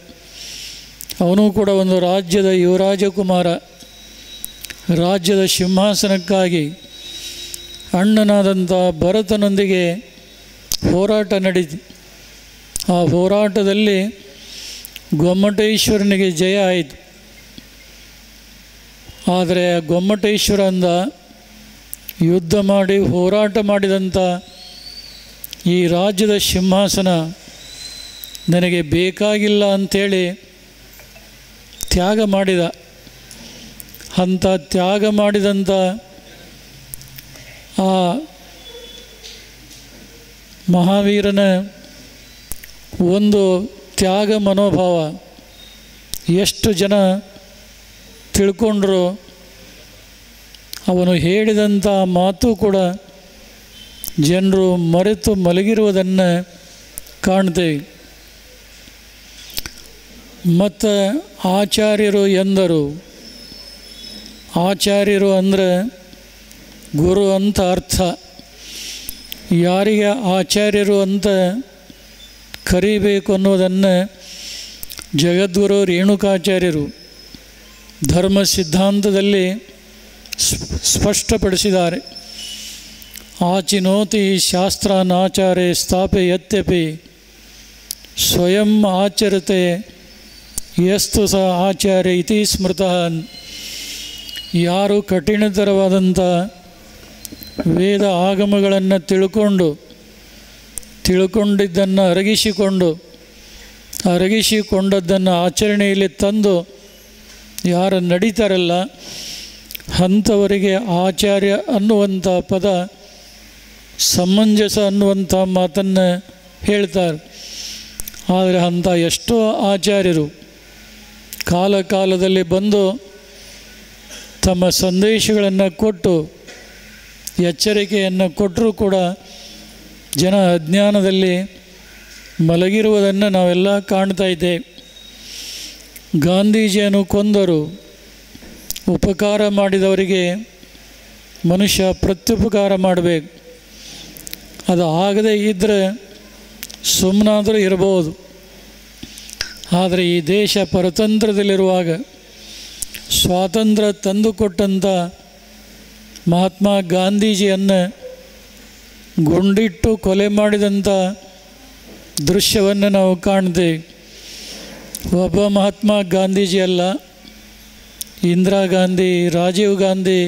ಅವನು ಕೂಡ ಒಂದು ರಾಜ್ಯದ ಯುವರಾಜಕುಮಾರ. ರಾಜ್ಯದ ಸಿಂಹಾಸನಕ್ಕಾಗಿ ಅಣ್ಣನಾದಂಥ ಭರತನೊಂದಿಗೆ ಹೋರಾಟ ನಡೀತು. ಆ ಹೋರಾಟದಲ್ಲಿ ಗೊಮ್ಮಟೇಶ್ವರನಿಗೆ ಜಯ ಆಯಿತು. ಆದರೆ ಗೊಮ್ಮಟೇಶ್ವರ ಅಂದ, ಯುದ್ಧ ಮಾಡಿ ಹೋರಾಟ ಮಾಡಿದಂಥ ಈ ರಾಜ್ಯದ ಸಿಂಹಾಸನ ನನಗೆ ಬೇಕಾಗಿಲ್ಲ ಅಂಥೇಳಿ ತ್ಯಾಗ ಮಾಡಿದ. ಅಂಥ ತ್ಯಾಗ ಮಾಡಿದಂಥ ಆ ಮಹಾವೀರನ ಒಂದು ತ್ಯಾಗ ಮನೋಭಾವ ಎಷ್ಟು ಜನ ತಿಳ್ಕೊಂಡ್ರು. ಅವನು ಹೇಳಿದಂಥ ಮಾತು ಕೂಡ ಜನರು ಮರೆತು ಮಲಗಿರುವುದನ್ನು ಕಾಣ್ತೇವೆ. ಮತ್ತು ಆಚಾರ್ಯರು ಎಂದರು. ಆಚಾರ್ಯರು ಅಂದರೆ ಗುರು ಅಂತ ಅರ್ಥ. ಯಾರಿಗೆ ಆಚಾರ್ಯರು ಅಂತ ಕರೀಬೇಕು ಅನ್ನೋದನ್ನು ಜಗದ್ಗುರು ರೇಣುಕಾಚಾರ್ಯರು ಧರ್ಮ ಸಿದ್ಧಾಂತದಲ್ಲಿ ಸ್ಪಷ್ಟಪಡಿಸಿದ್ದಾರೆ. ಆಚಿನೋತಿ ಶಾಸ್ತ್ರಾನಾಚಾರ್ಯ ಸ್ಥಾಪಯತ್ಯಪಿ ಸ್ವಯಂ ಆಚರತೆ ಯಸ್ತು ಸ ಆಚಾರ್ಯ ಇತಿ ಸ್ಮೃತಃ. ಯಾರು ಕಠಿಣತರವಾದಂಥ ವೇದ ಆಗಮಗಳನ್ನು ತಿಳ್ಕೊಂಡಿದ್ದನ್ನು ಅರಗಿಸಿಕೊಂಡದ್ದನ್ನು ಆಚರಣೆಯಲ್ಲಿ ತಂದು ಯಾರು ನಡೀತಾರಲ್ಲ ಅಂಥವರಿಗೆ ಆಚಾರ್ಯ ಅನ್ನುವಂಥ ಪದ ಸಮಂಜಸ ಅನ್ನುವಂಥ ಮಾತನ್ನು ಹೇಳ್ತಾರೆ. ಆದರೆ ಅಂಥ ಎಷ್ಟೋ ಆಚಾರ್ಯರು ಕಾಲದಲ್ಲಿ ಬಂದು ತಮ್ಮ ಸಂದೇಶಗಳನ್ನು ಕೊಟ್ಟು ಎಚ್ಚರಿಕೆಯನ್ನು ಕೊಟ್ಟರೂ ಕೂಡ ಜನ ಅಜ್ಞಾನದಲ್ಲಿ ಮಲಗಿರುವುದನ್ನು ನಾವೆಲ್ಲ ಕಾಣ್ತಾ ಇದ್ದೇವೆ. ಗಾಂಧೀಜಿಯನ್ನು ಕೊಂದರು. ಉಪಕಾರ ಮಾಡಿದವರಿಗೆ ಮನುಷ್ಯ ಪ್ರತ್ಯುಪಕಾರ ಮಾಡಬೇಕು. ಅದು ಆಗದೇ ಇದ್ದರೆ ಸುಮ್ಮನಾದರೂ ಇರಬಹುದು. ಆದರೆ ಈ ದೇಶ ಪರತಂತ್ರದಲ್ಲಿರುವಾಗ ಸ್ವಾತಂತ್ರ್ಯ ತಂದುಕೊಟ್ಟಂಥ ಮಹಾತ್ಮ ಗಾಂಧೀಜಿಯನ್ನು ಗುಂಡಿಟ್ಟು ಕೊಲೆ ಮಾಡಿದಂಥ ದೃಶ್ಯವನ್ನು ನಾವು ಕಾಣ್ತೇವೆ. ಒಬ್ಬ ಮಹಾತ್ಮ ಗಾಂಧೀಜಿ ಅಲ್ಲ, ಇಂದಿರಾ ಗಾಂಧಿ, ರಾಜೀವ್ ಗಾಂಧಿ,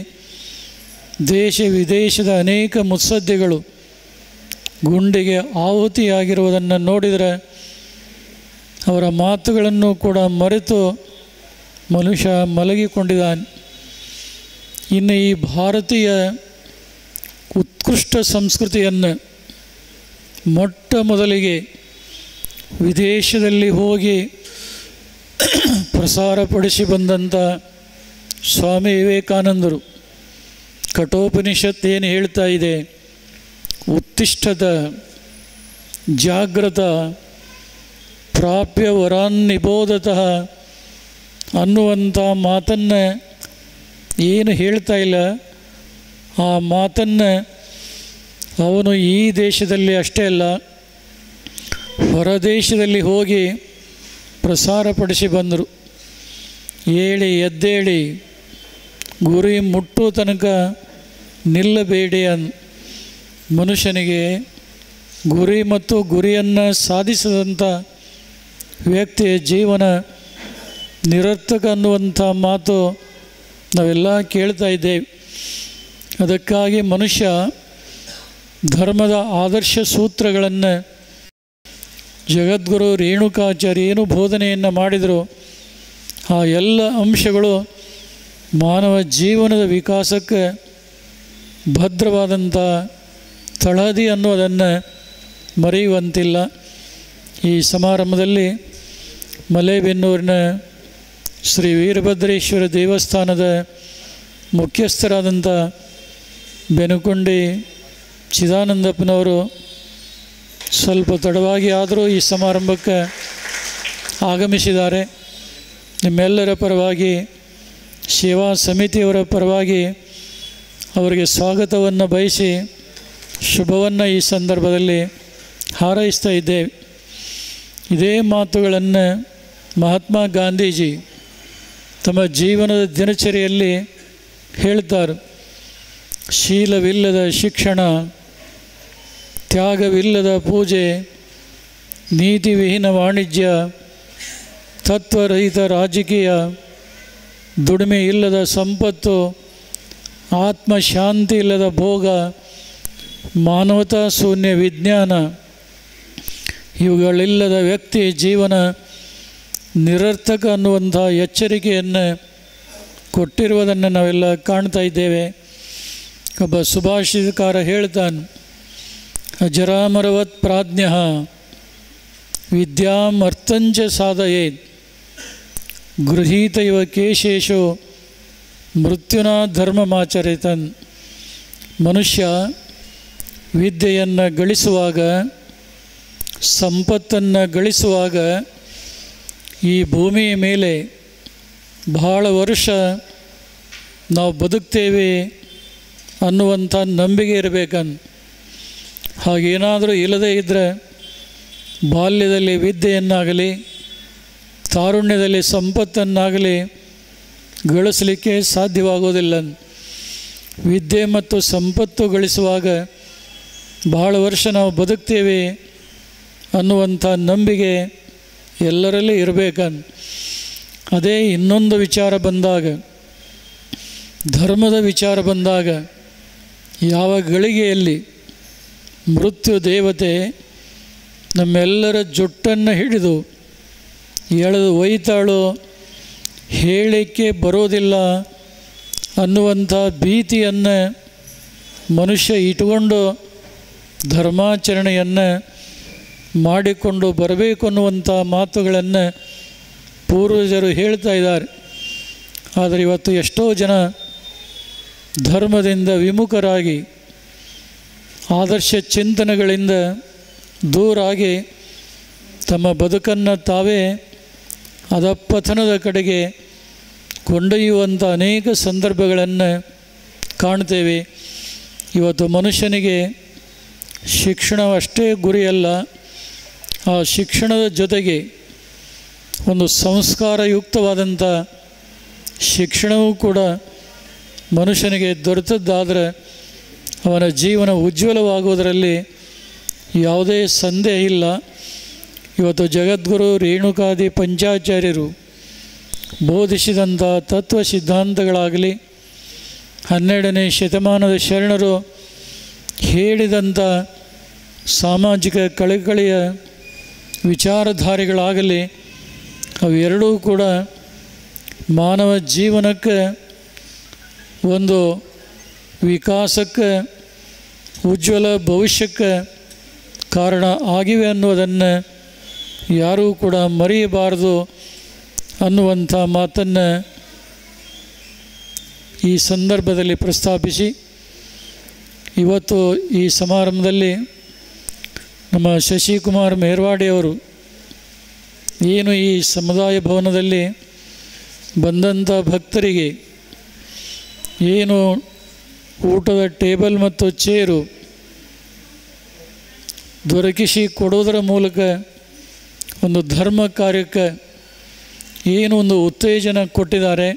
ದೇಶ ವಿದೇಶದ ಅನೇಕ ಮುತ್ಸದ್ದಿಗಳು ಗುಂಡಿಗೆ ಆಹುತಿಯಾಗಿರುವುದನ್ನು ನೋಡಿದರೆ ಅವರ ಮಾತುಗಳನ್ನು ಕೂಡ ಮರೆತು ಮನುಷ್ಯ ಮಲಗಿಕೊಂಡಿದ್ದಾನೆ. ಇನ್ನು ಈ ಭಾರತೀಯ ಉತ್ಕೃಷ್ಟ ಸಂಸ್ಕೃತಿಯನ್ನು ಮೊಟ್ಟ ಮೊದಲಿಗೆ ವಿದೇಶದಲ್ಲಿ ಹೋಗಿ ಪ್ರಸಾರಪಡಿಸಿ ಬಂದಂಥ ಸ್ವಾಮಿ ವಿವೇಕಾನಂದರು ಕಠೋಪನಿಷತ್ ಏನು ಹೇಳ್ತಾ ಇದೆ, ಉತ್ತಿಷ್ಠತ ಜಾಗ್ರತ ಪ್ರಾಪ್ಯ ವರಾನ್ ನಿಬೋಧತಃ ಅನ್ನುವಂಥ ಮಾತನ್ನು ಏನು ಹೇಳ್ತಾ ಇಲ್ಲ, ಆ ಮಾತನ್ನು ಅವನು ಈ ದೇಶದಲ್ಲಿ ಅಷ್ಟೇ ಅಲ್ಲ ಹೊರದೇಶದಲ್ಲಿ ಹೋಗಿ ಪ್ರಸಾರಪಡಿಸಿ ಬಂದರು. ಏಳಿ ಎದ್ದೇಳಿ ಗುರಿ ಮುಟ್ಟೋ ತನಕ ನಿಲ್ಲಬೇಡಿ ಮನುಷ್ಯನಿಗೆ ಗುರಿ ಮತ್ತು ಗುರಿಯನ್ನು ಸಾಧಿಸಿದಂಥ ವ್ಯಕ್ತಿಯ ಜೀವನ ನಿರರ್ಥಕ ಅನ್ನುವಂಥ ಮಾತು ನಾವೆಲ್ಲ ಕೇಳ್ತಾ ಇದ್ದೇವೆ. ಅದಕ್ಕಾಗಿ ಮನುಷ್ಯ ಧರ್ಮದ ಆದರ್ಶ ಸೂತ್ರಗಳನ್ನು ಜಗದ್ಗುರು ರೇಣುಕಾಚಾರ್ಯ ಏನು ಬೋಧನೆಯನ್ನು ಮಾಡಿದರು ಆ ಎಲ್ಲ ಅಂಶಗಳು ಮಾನವ ಜೀವನದ ವಿಕಾಸಕ್ಕೆ ಭದ್ರವಾದಂಥ ತಳಹದಿ ಅನ್ನೋದನ್ನು ಮರೆಯುವಂತಿಲ್ಲ. ಈ ಸಮಾರಂಭದಲ್ಲಿ ಮಲೇಬೆನ್ನೂರಿನ ಶ್ರೀ ವೀರಭದ್ರೇಶ್ವರ ದೇವಸ್ಥಾನದ ಮುಖ್ಯಸ್ಥರಾದಂಥ ಬೆನಕೊಂಡಿ ಚಿದಾನಂದಪ್ಪನವರು ಸ್ವಲ್ಪ ತಡವಾಗಿ ಆದರೂ ಈ ಸಮಾರಂಭಕ್ಕೆ ಆಗಮಿಸಿದ್ದಾರೆ. ನಿಮ್ಮೆಲ್ಲರ ಪರವಾಗಿ ಸೇವಾ ಸಮಿತಿಯವರ ಪರವಾಗಿ ಅವರಿಗೆ ಸ್ವಾಗತವನ್ನು ಬಯಸಿ ಶುಭವನ್ನು ಈ ಸಂದರ್ಭದಲ್ಲಿ ಹಾರೈಸ್ತಾ ಇದ್ದೇವೆ. ಇದೇ ಮಾತುಗಳನ್ನು ಮಹಾತ್ಮ ಗಾಂಧೀಜಿ ತಮ್ಮ ಜೀವನದ ದಿನಚರಿಯಲ್ಲಿ ಹೇಳ್ತಾರೆ. ಶೀಲವಿಲ್ಲದ ಶಿಕ್ಷಣ, ತ್ಯಾಗವಿಲ್ಲದ ಪೂಜೆ, ನೀತಿವಿಹೀನ ವಾಣಿಜ್ಯ, ತತ್ವರಹಿತ ರಾಜಕೀಯ, ದುಡಿಮೆ ಇಲ್ಲದ ಸಂಪತ್ತು, ಆತ್ಮಶಾಂತಿ ಇಲ್ಲದ ಭೋಗ, ಮಾನವತಾ ಶೂನ್ಯ ವಿಜ್ಞಾನ, ಇವುಗಳಿಲ್ಲದ ವ್ಯಕ್ತಿ ಜೀವನ ನಿರರ್ಥಕ ಅನ್ನುವಂಥ ಎಚ್ಚರಿಕೆಯನ್ನು ಕೊಟ್ಟಿರುವುದನ್ನು ನಾವೆಲ್ಲ ಕಾಣ್ತಾ ಇದ್ದೇವೆ. ಒಬ್ಬ ಸುಭಾಷಿತಕಾರ ಹೇಳ್ತಾನೆ, ಅಜರಾಮರವತ್ ಪ್ರಾಜ್ಞ ವಿದ್ಯಾಮರ್ಥಂಚ ಸಾಧಯೇತ್ ಗೃಹೀತ ಇವ ಕೇಶೇಶು ಮೃತ್ಯುನಾ ಧರ್ಮಮಾಚರಿತನ್. ಮನುಷ್ಯ ವಿದ್ಯೆಯನ್ನು ಗಳಿಸುವಾಗ, ಸಂಪತ್ತನ್ನು ಗಳಿಸುವಾಗ ಈ ಭೂಮಿಯ ಮೇಲೆ ಬಹಳ ವರ್ಷ ನಾವು ಬದುಕ್ತೇವೆ ಅನ್ನುವಂಥ ನಂಬಿಕೆ ಇರಬೇಕಂತ. ಹಾಗೇನಾದರೂ ಇಲ್ಲದೇ ಇದ್ದರೆ ಬಾಲ್ಯದಲ್ಲಿ ವಿದ್ಯೆಯನ್ನಾಗಲಿ ತಾರುಣ್ಯದಲ್ಲಿ ಸಂಪತ್ತನ್ನಾಗಲಿ ಗಳಿಸಲಿಕ್ಕೆ ಸಾಧ್ಯವಾಗೋದಿಲ್ಲ. ವಿದ್ಯೆ ಮತ್ತು ಸಂಪತ್ತು ಗಳಿಸುವಾಗ ಬಹಳ ವರ್ಷ ನಾವು ಬದುಕ್ತೇವೆ ಅನ್ನುವಂಥ ನಂಬಿಕೆ ಎಲ್ಲರಲ್ಲಿ ಇರಬೇಕಂತ. ಅದೇ ಇನ್ನೊಂದು ವಿಚಾರ ಬಂದಾಗ, ಧರ್ಮದ ವಿಚಾರ ಬಂದಾಗ, ಯಾವ ಗಳಿಗೆಯಲ್ಲಿ ಮೃತ್ಯು ದೇವತೆ ನಮ್ಮೆಲ್ಲರ ಜೊಟ್ಟನ್ನು ಹಿಡಿದು ಎಳೆದು ಒಯ್ತಾಳೋ ಹೇಳಲಿಕ್ಕೆ ಬರೋದಿಲ್ಲ ಅನ್ನುವಂಥ ಭೀತಿಯನ್ನು ಮನುಷ್ಯ ಇಟ್ಟುಕೊಂಡು ಧರ್ಮಾಚರಣೆಯನ್ನು ಮಾಡಿಕೊಂಡು ಬರಬೇಕು ಅನ್ನುವಂಥ ಮಾತುಗಳನ್ನು ಪೂರ್ವಜರು ಹೇಳ್ತಾ ಇದ್ದಾರೆ. ಆದರೆ ಇವತ್ತು ಎಷ್ಟೋ ಜನ ಧರ್ಮದಿಂದ ವಿಮುಖರಾಗಿ ಆದರ್ಶ ಚಿಂತನೆಗಳಿಂದ ದೂರಾಗಿ ತಮ್ಮ ಬದುಕನ್ನು ತಾವೇ ಅಧಪತನದ ಕಡೆಗೆ ಕೊಂಡೊಯ್ಯುವಂಥ ಅನೇಕ ಸಂದರ್ಭಗಳನ್ನು ಕಾಣ್ತೇವೆ. ಇವತ್ತು ಮನುಷ್ಯನಿಗೆ ಶಿಕ್ಷಣವಷ್ಟೇ ಗುರಿಯಲ್ಲ, ಆ ಶಿಕ್ಷಣದ ಜೊತೆಗೆ ಒಂದು ಸಂಸ್ಕಾರಯುಕ್ತವಾದಂಥ ಶಿಕ್ಷಣವೂ ಕೂಡ ಮನುಷ್ಯನಿಗೆ ದೊರೆತದ್ದಾದರೆ ಅವನ ಜೀವನ ಉಜ್ವಲವಾಗುವುದರಲ್ಲಿ ಯಾವುದೇ ಸಂದೇಹ ಇಲ್ಲ. ಇವತ್ತು ಜಗದ್ಗುರು ರೇಣುಕಾದಿ ಪಂಚಾಚಾರ್ಯರು ಬೋಧಿಸಿದಂಥ ತತ್ವ ಸಿದ್ಧಾಂತಗಳಾಗಲಿ, 12ನೇ ಶತಮಾನದ ಶರಣರು ಹೇಳಿದಂಥ ಸಾಮಾಜಿಕ ಕಳಕಳಿಯ ವಿಚಾರಧಾರೆಗಳಾಗಲಿ, ಅವೆರಡೂ ಕೂಡ ಮಾನವ ಜೀವನಕ್ಕೆ ಒಂದು ವಿಕಾಸಕ್ಕೆ, ಉಜ್ವಲ ಭವಿಷ್ಯಕ್ಕೆ ಕಾರಣ ಆಗಿವೆ ಅನ್ನೋದನ್ನು ಯಾರೂ ಕೂಡ ಮರೆಯಬಾರದು ಅನ್ನುವಂಥ ಮಾತನ್ನು ಈ ಸಂದರ್ಭದಲ್ಲಿ ಪ್ರಸ್ತಾಪಿಸಿ, ಇವತ್ತು ಈ ಸಮಾರಂಭದಲ್ಲಿ ನಮ್ಮ ಶಶಿಕುಮಾರ್ ಮೆಹರ್ವಾಡಿಯವರು ಏನು ಈ ಸಮುದಾಯ ಭವನದಲ್ಲಿ ಬಂದಂಥ ಭಕ್ತರಿಗೆ ಏನು ಊಟದ ಟೇಬಲ್ ಮತ್ತು ಚೇರು ದೊರಕಿಸಿ ಕೊಡೋದರ ಮೂಲಕ ಒಂದು ಧರ್ಮ ಕಾರ್ಯಕ್ಕೆ ಏನು ಒಂದು ಉತ್ತೇಜನ ಕೊಟ್ಟಿದ್ದಾರೆ,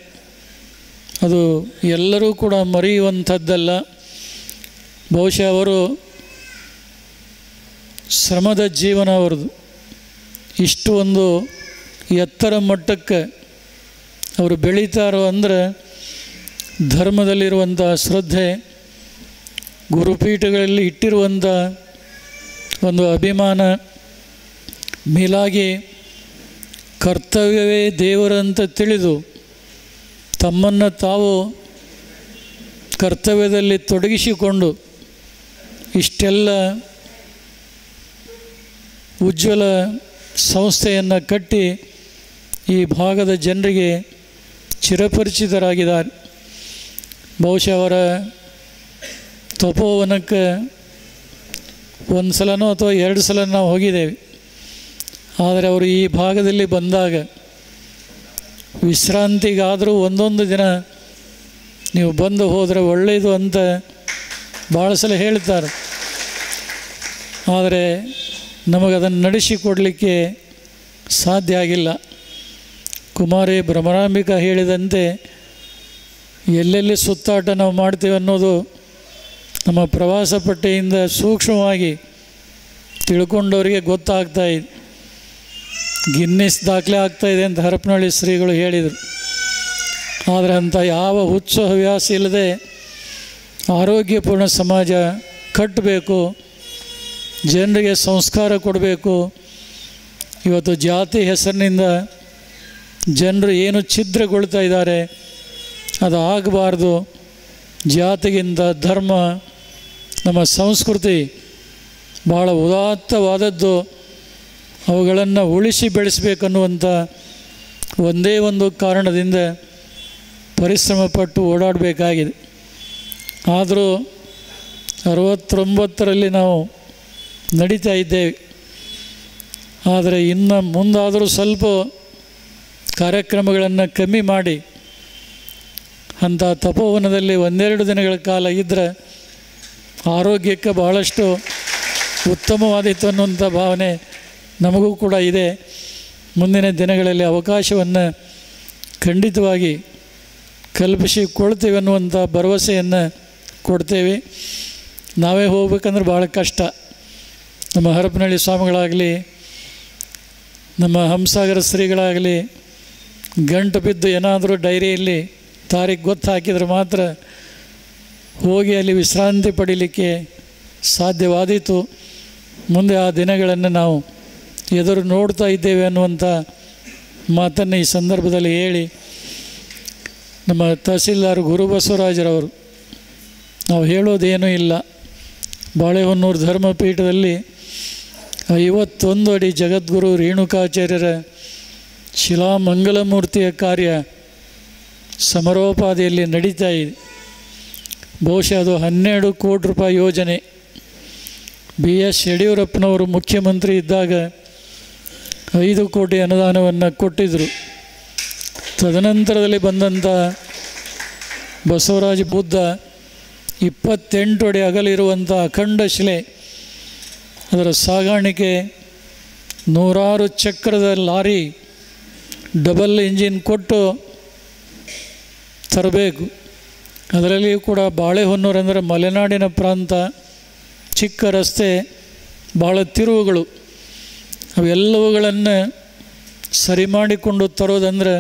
ಅದು ಎಲ್ಲರೂ ಕೂಡ ಮರೆಯುವಂಥದ್ದಲ್ಲ. ಬಹುಶಃ ಅವರು ಶ್ರಮದ ಜೀವನ ಅವರದು. ಇಷ್ಟು ಒಂದು ಎತ್ತರ ಮಟ್ಟಕ್ಕೆ ಅವರು ಬೆಳೀತಾರೋ ಅಂದರೆ ಧರ್ಮದಲ್ಲಿರುವಂಥ ಶ್ರದ್ಧೆ, ಗುರುಪೀಠಗಳಲ್ಲಿ ಇಟ್ಟಿರುವಂಥ ಒಂದು ಅಭಿಮಾನ, ಮೇಲಾಗಿ ಕರ್ತವ್ಯವೇ ದೇವರಂತ ತಿಳಿದು ತಮ್ಮನ್ನು ತಾವು ಕರ್ತವ್ಯದಲ್ಲಿ ತೊಡಗಿಸಿಕೊಂಡು ಇಷ್ಟೆಲ್ಲ ಉಜ್ವಲ ಸಂಸ್ಥೆಯನ್ನು ಕಟ್ಟಿ ಈ ಭಾಗದ ಜನರಿಗೆ ಚಿರಪರಿಚಿತರಾಗಿದ್ದಾರೆ. ಬಹುಶಃ ಅವರ ತಪೋವನಕ್ಕೆ ಒಂದು ಸಲನೋ ಅಥವಾ 2 ಸಲ ನಾವು ಹೋಗಿದ್ದೇವೆ. ಆದರೆ ಅವರು ಈ ಭಾಗದಲ್ಲಿ ಬಂದಾಗ ವಿಶ್ರಾಂತಿಗಾದರೂ ಒಂದೊಂದು ದಿನ ನೀವು ಬಂದು ಹೋದರೆ ಒಳ್ಳೆಯದು ಅಂತ ಭಾಳ ಸಲ ಹೇಳ್ತಾರೆ. ಆದರೆ ನಮಗದನ್ನು ನಡೆಸಿಕೊಡಲಿಕ್ಕೆ ಸಾಧ್ಯ ಆಗಿಲ್ಲ. ಕುಮಾರಿ ಭ್ರಮರಾಂಬಿಕಾ ಹೇಳಿದಂತೆ ಎಲ್ಲೆಲ್ಲಿ ಸುತ್ತಾಟ ನಾವು ಮಾಡ್ತೇವೆ ಅನ್ನೋದು ನಮ್ಮ ಪ್ರವಾಸ ಪಟ್ಟಿಯಿಂದ ಸೂಕ್ಷ್ಮವಾಗಿ ತಿಳ್ಕೊಂಡವರಿಗೆ ಗೊತ್ತಾಗ್ತಾಯಿದೆ. ಗಿನ್ನಿಸ್ ದಾಖಲೆ ಆಗ್ತಾಯಿದೆ ಅಂತ ಹರಪನಹಳ್ಳಿ ಶ್ರೀಗಳು ಹೇಳಿದರು. ಆದರೆ ಅಂಥ ಯಾವ ಹುಚ್ಚು ಹವ್ಯಾಸ ಇಲ್ಲದೆ ಆರೋಗ್ಯಪೂರ್ಣ ಸಮಾಜ ಕಟ್ಟಬೇಕು, ಜನರಿಗೆ ಸಂಸ್ಕಾರ ಕೊಡಬೇಕು. ಇವತ್ತು ಜಾತಿ ಹೆಸರಿನಿಂದ ಜನರು ಏನು ಛಿದ್ರಗೊಳ್ತಾ ಇದ್ದಾರೆ, ಅದು ಆಗಬಾರ್ದು. ಜಾತಿಗಿಂತ ಧರ್ಮ, ನಮ್ಮ ಸಂಸ್ಕೃತಿ ಭಾಳ ಉದಾತ್ತವಾದದ್ದು. ಅವುಗಳನ್ನು ಉಳಿಸಿ ಬೆಳೆಸಬೇಕನ್ನುವಂಥ ಒಂದೇ ಒಂದು ಕಾರಣದಿಂದ ಪರಿಶ್ರಮಪಟ್ಟು ಓಡಾಡಬೇಕಾಗಿದೆ. ಆದರೂ 69ರಲ್ಲಿ ನಾವು ನಡೀತಾ ಇದ್ದೇವೆ. ಆದರೆ ಇನ್ನು ಮುಂದಾದರೂ ಸ್ವಲ್ಪ ಕಾರ್ಯಕ್ರಮಗಳನ್ನು ಕಮ್ಮಿ ಮಾಡಿ ಅಂಥ ತಪೋವನದಲ್ಲಿ 1-2 ದಿನಗಳ ಕಾಲ ಇದ್ದರೆ ಆರೋಗ್ಯಕ್ಕೆ ಬಹಳಷ್ಟು ಉತ್ತಮವಾದೀತು ಅನ್ನುವಂಥ ಭಾವನೆ ನಮಗೂ ಕೂಡ ಇದೆ. ಮುಂದಿನ ದಿನಗಳಲ್ಲಿ ಅವಕಾಶವನ್ನು ಖಂಡಿತವಾಗಿ ಕಲ್ಪಿಸಿಕೊಳ್ತೇವೆ ಅನ್ನುವಂಥ ಭರವಸೆಯನ್ನು ಕೊಡ್ತೇವೆ. ನಾವೇ ಹೋಗ್ಬೇಕಂದ್ರೆ ಭಾಳ ಕಷ್ಟ. ನಮ್ಮ ಹರಪನಹಳ್ಳಿ ಸ್ವಾಮಿಗಳಾಗಲಿ, ನಮ್ಮ ಹಂಸಾಗರ ಶ್ರೀಗಳಾಗಲಿ ಗಂಟು ಬಿದ್ದು ಏನಾದರೂ ಡೈರಿಯಲ್ಲಿ ತಾರೀಖು ಗೊತ್ತು ಹಾಕಿದರೆ ಮಾತ್ರ ಹೋಗಿ ಅಲ್ಲಿ ವಿಶ್ರಾಂತಿ ಪಡೀಲಿಕ್ಕೆ ಸಾಧ್ಯವಾದೀತು. ಮುಂದೆ ಆ ದಿನಗಳನ್ನು ನಾವು ಎದುರು ನೋಡ್ತಾ ಇದ್ದೇವೆ ಅನ್ನುವಂಥ ಮಾತನ್ನು ಈ ಸಂದರ್ಭದಲ್ಲಿ ಹೇಳಿ, ನಮ್ಮ ತಹಸೀಲ್ದಾರ್ ಗುರುಬಸವರಾಜರವರು ನಾವು ಹೇಳೋದೇನೂ ಇಲ್ಲ. ಬಾಳೆಹೊನ್ನೂರು ಧರ್ಮಪೀಠದಲ್ಲಿ 51 ಅಡಿ ಜಗದ್ಗುರು ರೇಣುಕಾಚಾರ್ಯರ ಶಿಲಾಮಂಗಲಮೂರ್ತಿಯ ಕಾರ್ಯ ಸಮರೋಪಾದಿಯಲ್ಲಿ ನಡೀತಾ ಇದೆ. ಬಹುಶಃ ಅದು 12 ಕೋಟಿ ರೂಪಾಯಿ ಯೋಜನೆ. BS ಯಡಿಯೂರಪ್ಪನವರು ಮುಖ್ಯಮಂತ್ರಿ ಇದ್ದಾಗ 5 ಕೋಟಿ ಅನುದಾನವನ್ನು ಕೊಟ್ಟಿದ್ದರು. ತದನಂತರದಲ್ಲಿ ಬಂದಂಥ ಬಸವರಾಜ ಬುದ್ಧ 28 ಅಡಿ ಅಗಲಿರುವಂಥ ಅಖಂಡ ಶಿಲೆ, ಅದರ ಸಾಗಾಣಿಕೆ 100 ಚಕ್ರದ ಲಾರಿ ಡಬಲ್ ಇಂಜಿನ್ ಕೊಟ್ಟು ತರಬೇಕು. ಅದರಲ್ಲಿಯೂ ಕೂಡ ಬಾಳೆಹೊನ್ನೂರು ಅಂದರೆ ಮಲೆನಾಡಿನ ಪ್ರಾಂತ, ಚಿಕ್ಕ ರಸ್ತೆ, ಭಾಳ ತಿರುವುಗಳು, ಅವೆಲ್ಲವುಗಳನ್ನು ಸರಿ ಮಾಡಿಕೊಂಡು ತರೋದಂದರೆ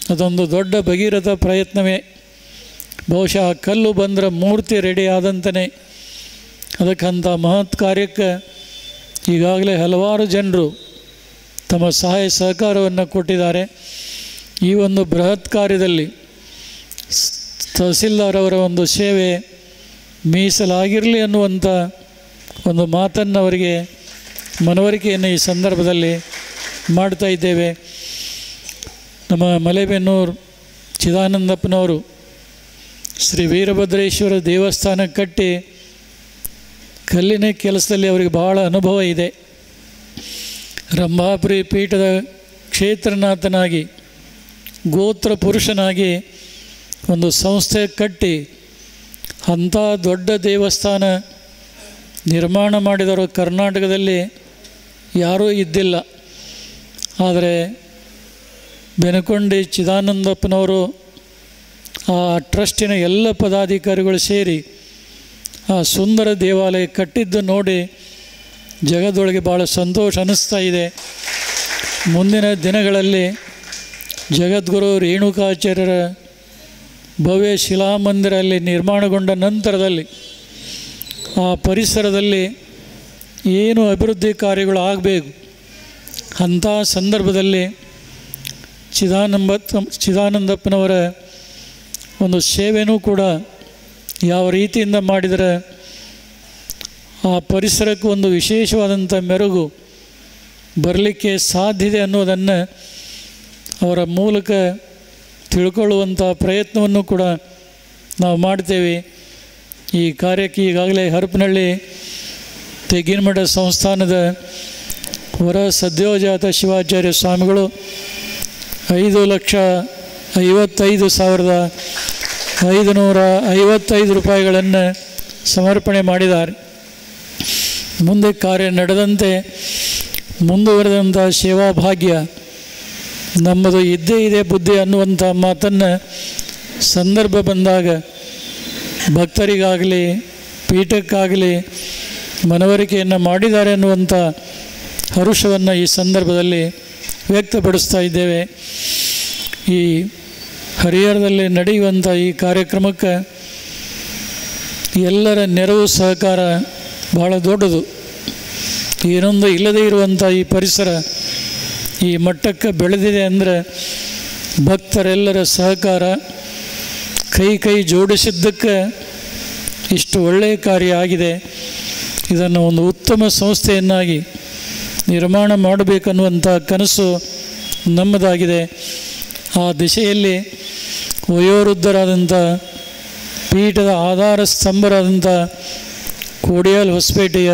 ಅದೊಂದು ದೊಡ್ಡ ಭಗೀರಥ ಪ್ರಯತ್ನವೇ. ಬಹುಶಃ ಕಲ್ಲು ಬಂದರೆ ಮೂರ್ತಿ ರೆಡಿ ಆದಂತನೇ. ಅದಕ್ಕಂಥ ಮಹತ್ ಕಾರ್ಯಕ್ಕೆ ಈಗಾಗಲೇ ಹಲವಾರು ಜನರು ತಮ್ಮ ಸಹಾಯ ಸಹಕಾರವನ್ನು ಕೊಟ್ಟಿದ್ದಾರೆ. ಈ ಒಂದು ಬೃಹತ್ ಕಾರ್ಯದಲ್ಲಿ ತಹಸೀಲ್ದಾರ್ ಅವರ ಒಂದು ಸೇವೆ ಮೀಸಲಾಗಿರಲಿ ಅನ್ನುವಂಥ ಒಂದು ಮಾತನ್ನು ಅವರಿಗೆ ಮನವರಿಕೆಯನ್ನು ಈ ಸಂದರ್ಭದಲ್ಲಿ ಮಾಡ್ತಾ ಇದ್ದೇವೆ. ನಮ್ಮ ಮಲೆಬೆನ್ನೂರು ಚಿದಾನಂದಪ್ಪನವರು ಶ್ರೀ ವೀರಭದ್ರೇಶ್ವರ ದೇವಸ್ಥಾನ ಕಟ್ಟಿ ಕಲ್ಲಿನ ಕೆಲಸದಲ್ಲಿ ಅವರಿಗೆ ಬಹಳ ಅನುಭವ ಇದೆ. ರಂಭಾಪುರಿ ಪೀಠದ ಕ್ಷೇತ್ರನಾಥನಾಗಿ ಗೋತ್ರ ಪುರುಷನಾಗಿ ಒಂದು ಸಂಸ್ಥೆ ಕಟ್ಟಿ ಅಂಥ ದೊಡ್ಡ ದೇವಸ್ಥಾನ ನಿರ್ಮಾಣ ಮಾಡಿದವರು ಕರ್ನಾಟಕದಲ್ಲಿ ಯಾರೂ ಇದ್ದಿಲ್ಲ. ಆದರೆ ಬೆನಕೊಂಡಿ ಚಿದಾನಂದಪ್ಪನವರು ಆ ಟ್ರಸ್ಟಿನ ಎಲ್ಲ ಪದಾಧಿಕಾರಿಗಳು ಸೇರಿ ಆ ಸುಂದರ ದೇವಾಲಯ ಕಟ್ಟಿದ್ದು ನೋಡಿ ಜಗದೊಳಗೆ ಭಾಳ ಸಂತೋಷ ಅನ್ನಿಸ್ತಾ ಇದೆ. ಮುಂದಿನ ದಿನಗಳಲ್ಲಿ ಜಗದ್ಗುರು ರೇಣುಕಾಚಾರ್ಯರ ಭವ್ಯ ಶಿಲಾಮಂದಿರ ಅಲ್ಲಿ ನಿರ್ಮಾಣಗೊಂಡ ನಂತರದಲ್ಲಿ ಆ ಪರಿಸರದಲ್ಲಿ ಏನು ಅಭಿವೃದ್ಧಿ ಕಾರ್ಯಗಳು ಆಗಬೇಕು ಅಂಥ ಸಂದರ್ಭದಲ್ಲಿ ಚಿದಾನಂದಪ್ಪನವರ ಒಂದು ಸೇವೆಯೂ ಕೂಡ ಯಾವ ರೀತಿಯಿಂದ ಮಾಡಿದರೆ ಆ ಪರಿಸರಕ್ಕೆ ಒಂದು ವಿಶೇಷವಾದಂಥ ಮೆರುಗು ಬರಲಿಕ್ಕೆ ಸಾಧ್ಯತೆ ಅನ್ನೋದನ್ನು ಅವರ ಮೂಲಕ ತಿಳ್ಕೊಳ್ಳುವಂಥ ಪ್ರಯತ್ನವನ್ನು ಕೂಡ ನಾವು ಮಾಡ್ತೇವೆ. ಈ ಕಾರ್ಯಕ್ಕೆ ಈಗಾಗಲೇ ಹರಪನಹಳ್ಳಿ ತೆಗ್ಗಿನಮಠ ಸಂಸ್ಥಾನದ ವರ ಸದ್ಯೋಜಾತ ಶಿವಾಚಾರ್ಯ ಸ್ವಾಮಿಗಳು 5,55,555 ರೂಪಾಯಿಗಳನ್ನು ಸಮರ್ಪಣೆ ಮಾಡಿದ್ದಾರೆ. ಮುಂದೆ ಕಾರ್ಯ ನಡೆದಂತೆ ಮುಂದುವರೆದಂಥ ಸೇವಾ ಭಾಗ್ಯ ನಮ್ಮದು ಇದ್ದೇ ಇದೆ ಬುದ್ಧಿ ಅನ್ನುವಂಥ ಮಾತನ್ನು ಸಂದರ್ಭ ಬಂದಾಗ ಭಕ್ತರಿಗಾಗಲಿ ಪೀಠಕ್ಕಾಗಲಿ ಮನವರಿಕೆಯನ್ನು ಮಾಡಿದ್ದಾರೆ ಅನ್ನುವಂಥ ಹರುಷವನ್ನು ಈ ಸಂದರ್ಭದಲ್ಲಿ ವ್ಯಕ್ತಪಡಿಸ್ತಾ ಇದ್ದೇವೆ. ಈ ಹರಿಹರದಲ್ಲಿ ನಡೆಯುವಂಥ ಈ ಕಾರ್ಯಕ್ರಮಕ್ಕೆ ಎಲ್ಲರ ನೆರವು ಸಹಕಾರ ಭಾಳ ದೊಡ್ಡದು. ಏನೊಂದು ಇಲ್ಲದೇ ಇರುವಂಥ ಈ ಪರಿಸರ ಈ ಮಟ್ಟಕ್ಕೆ ಬೆಳೆದಿದೆ ಅಂದರೆ ಭಕ್ತರೆಲ್ಲರ ಸಹಕಾರ ಕೈ ಜೋಡಿಸಿದ್ದಕ್ಕೆ ಇಷ್ಟು ಒಳ್ಳೆಯ ಕಾರ್ಯ ಆಗಿದೆ. ಇದನ್ನು ಒಂದು ಉತ್ತಮ ಸಂಸ್ಥೆಯನ್ನಾಗಿ ನಿರ್ಮಾಣ ಮಾಡಬೇಕನ್ನುವಂಥ ಕನಸು ನಮ್ಮದಾಗಿದೆ. ಆ ದಿಶೆಯಲ್ಲಿ ವಯೋವೃದ್ಧರಾದಂಥ ಪೀಠದ ಆಧಾರ ಸ್ತಂಭರಾದಂಥ ಕೋಡಿಯಾಲ್ ಹೊಸಪೇಟೆಯ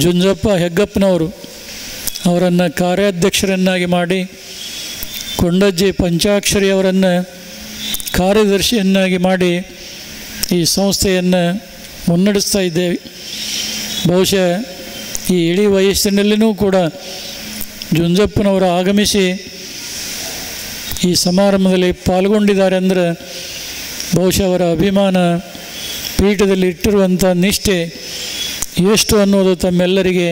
ಜುಂಜಪ್ಪ ಹೆಗ್ಗಪ್ಪನವರು ಅವರನ್ನು ಕಾರ್ಯಾಧ್ಯಕ್ಷರನ್ನಾಗಿ ಮಾಡಿ ಕೊಂಡಜ್ಜಿ ಪಂಚಾಕ್ಷರಿ ಅವರನ್ನು ಕಾರ್ಯದರ್ಶಿಯನ್ನಾಗಿ ಮಾಡಿ ಈ ಸಂಸ್ಥೆಯನ್ನು ಮುನ್ನಡೆಸ್ತಾ ಇದ್ದೇವೆ. ಬಹುಶಃ ಈ ಇಡೀ ವಯಸ್ಸಿನಲ್ಲಿಯೂ ಕೂಡ ಜುಂಜಪ್ಪನವರು ಆಗಮಿಸಿ ಈ ಸಮಾರಂಭದಲ್ಲಿ ಪಾಲ್ಗೊಂಡಿದ್ದಾರೆ ಅಂದರೆ ಬಹುಶಃ ಅವರ ಅಭಿಮಾನ ಪೀಠದಲ್ಲಿ ಇಟ್ಟಿರುವಂಥ ನಿಷ್ಠೆ ಎಷ್ಟು ಅನ್ನೋದು ತಮ್ಮೆಲ್ಲರಿಗೆ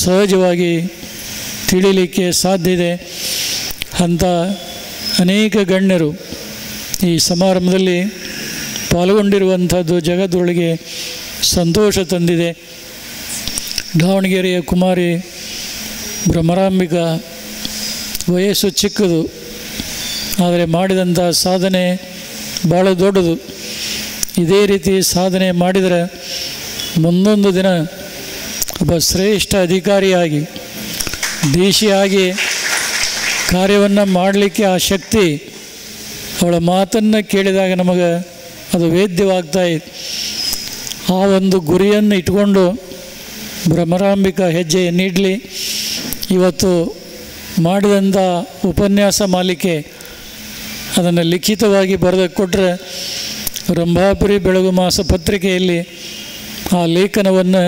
ಸಹಜವಾಗಿ ತಿಳಿಯಲಿಕ್ಕೆ ಸಾಧ್ಯ ಇದೆ. ಅಂಥ ಅನೇಕ ಗಣ್ಯರು ಈ ಸಮಾರಂಭದಲ್ಲಿ ಪಾಲ್ಗೊಂಡಿರುವಂಥದ್ದು ಜಗದೊಳಗೆ ಸಂತೋಷ ತಂದಿದೆ. ದಾವಣಗೆರೆಯ ಕುಮಾರಿ ಭ್ರಮರಾಂಬಿಕಾ ವಯಸ್ಸು ಚಿಕ್ಕದು, ಆದರೆ ಮಾಡಿದಂಥ ಸಾಧನೆ ಭಾಳ ದೊಡ್ಡದು. ಇದೇ ರೀತಿ ಸಾಧನೆ ಮಾಡಿದರೆ ಮುಂದೊಂದು ದಿನ ಒಬ್ಬ ಶ್ರೇಷ್ಠ ಅಧಿಕಾರಿಯಾಗಿ ದೇಶಿಯಾಗಿ ಕಾರ್ಯವನ್ನು ಮಾಡಲಿಕ್ಕೆ ಆ ಶಕ್ತಿ ಅವಳ ಮಾತನ್ನು ಕೇಳಿದಾಗ ನಮಗೆ ಅದು ವೇದ್ಯವಾಗ್ತಾಯಿತ್ತು. ಆ ಒಂದು ಗುರಿಯನ್ನು ಇಟ್ಕೊಂಡು ಭ್ರಮರಾಂಬಿಕಾ ಹೆಜ್ಜೆ ನೀಡಲಿ. ಇವತ್ತು ಮಾಡಿದಂಥ ಉಪನ್ಯಾಸ ಮಾಲಿಕೆ ಅದನ್ನು ಲಿಖಿತವಾಗಿ ಬರೆದು ಕೊಟ್ಟರೆ ರಂಭಾಪುರಿ ಬೆಳಗು ಮಾಸ ಪತ್ರಿಕೆಯಲ್ಲಿ ಆ ಲೇಖನವನ್ನು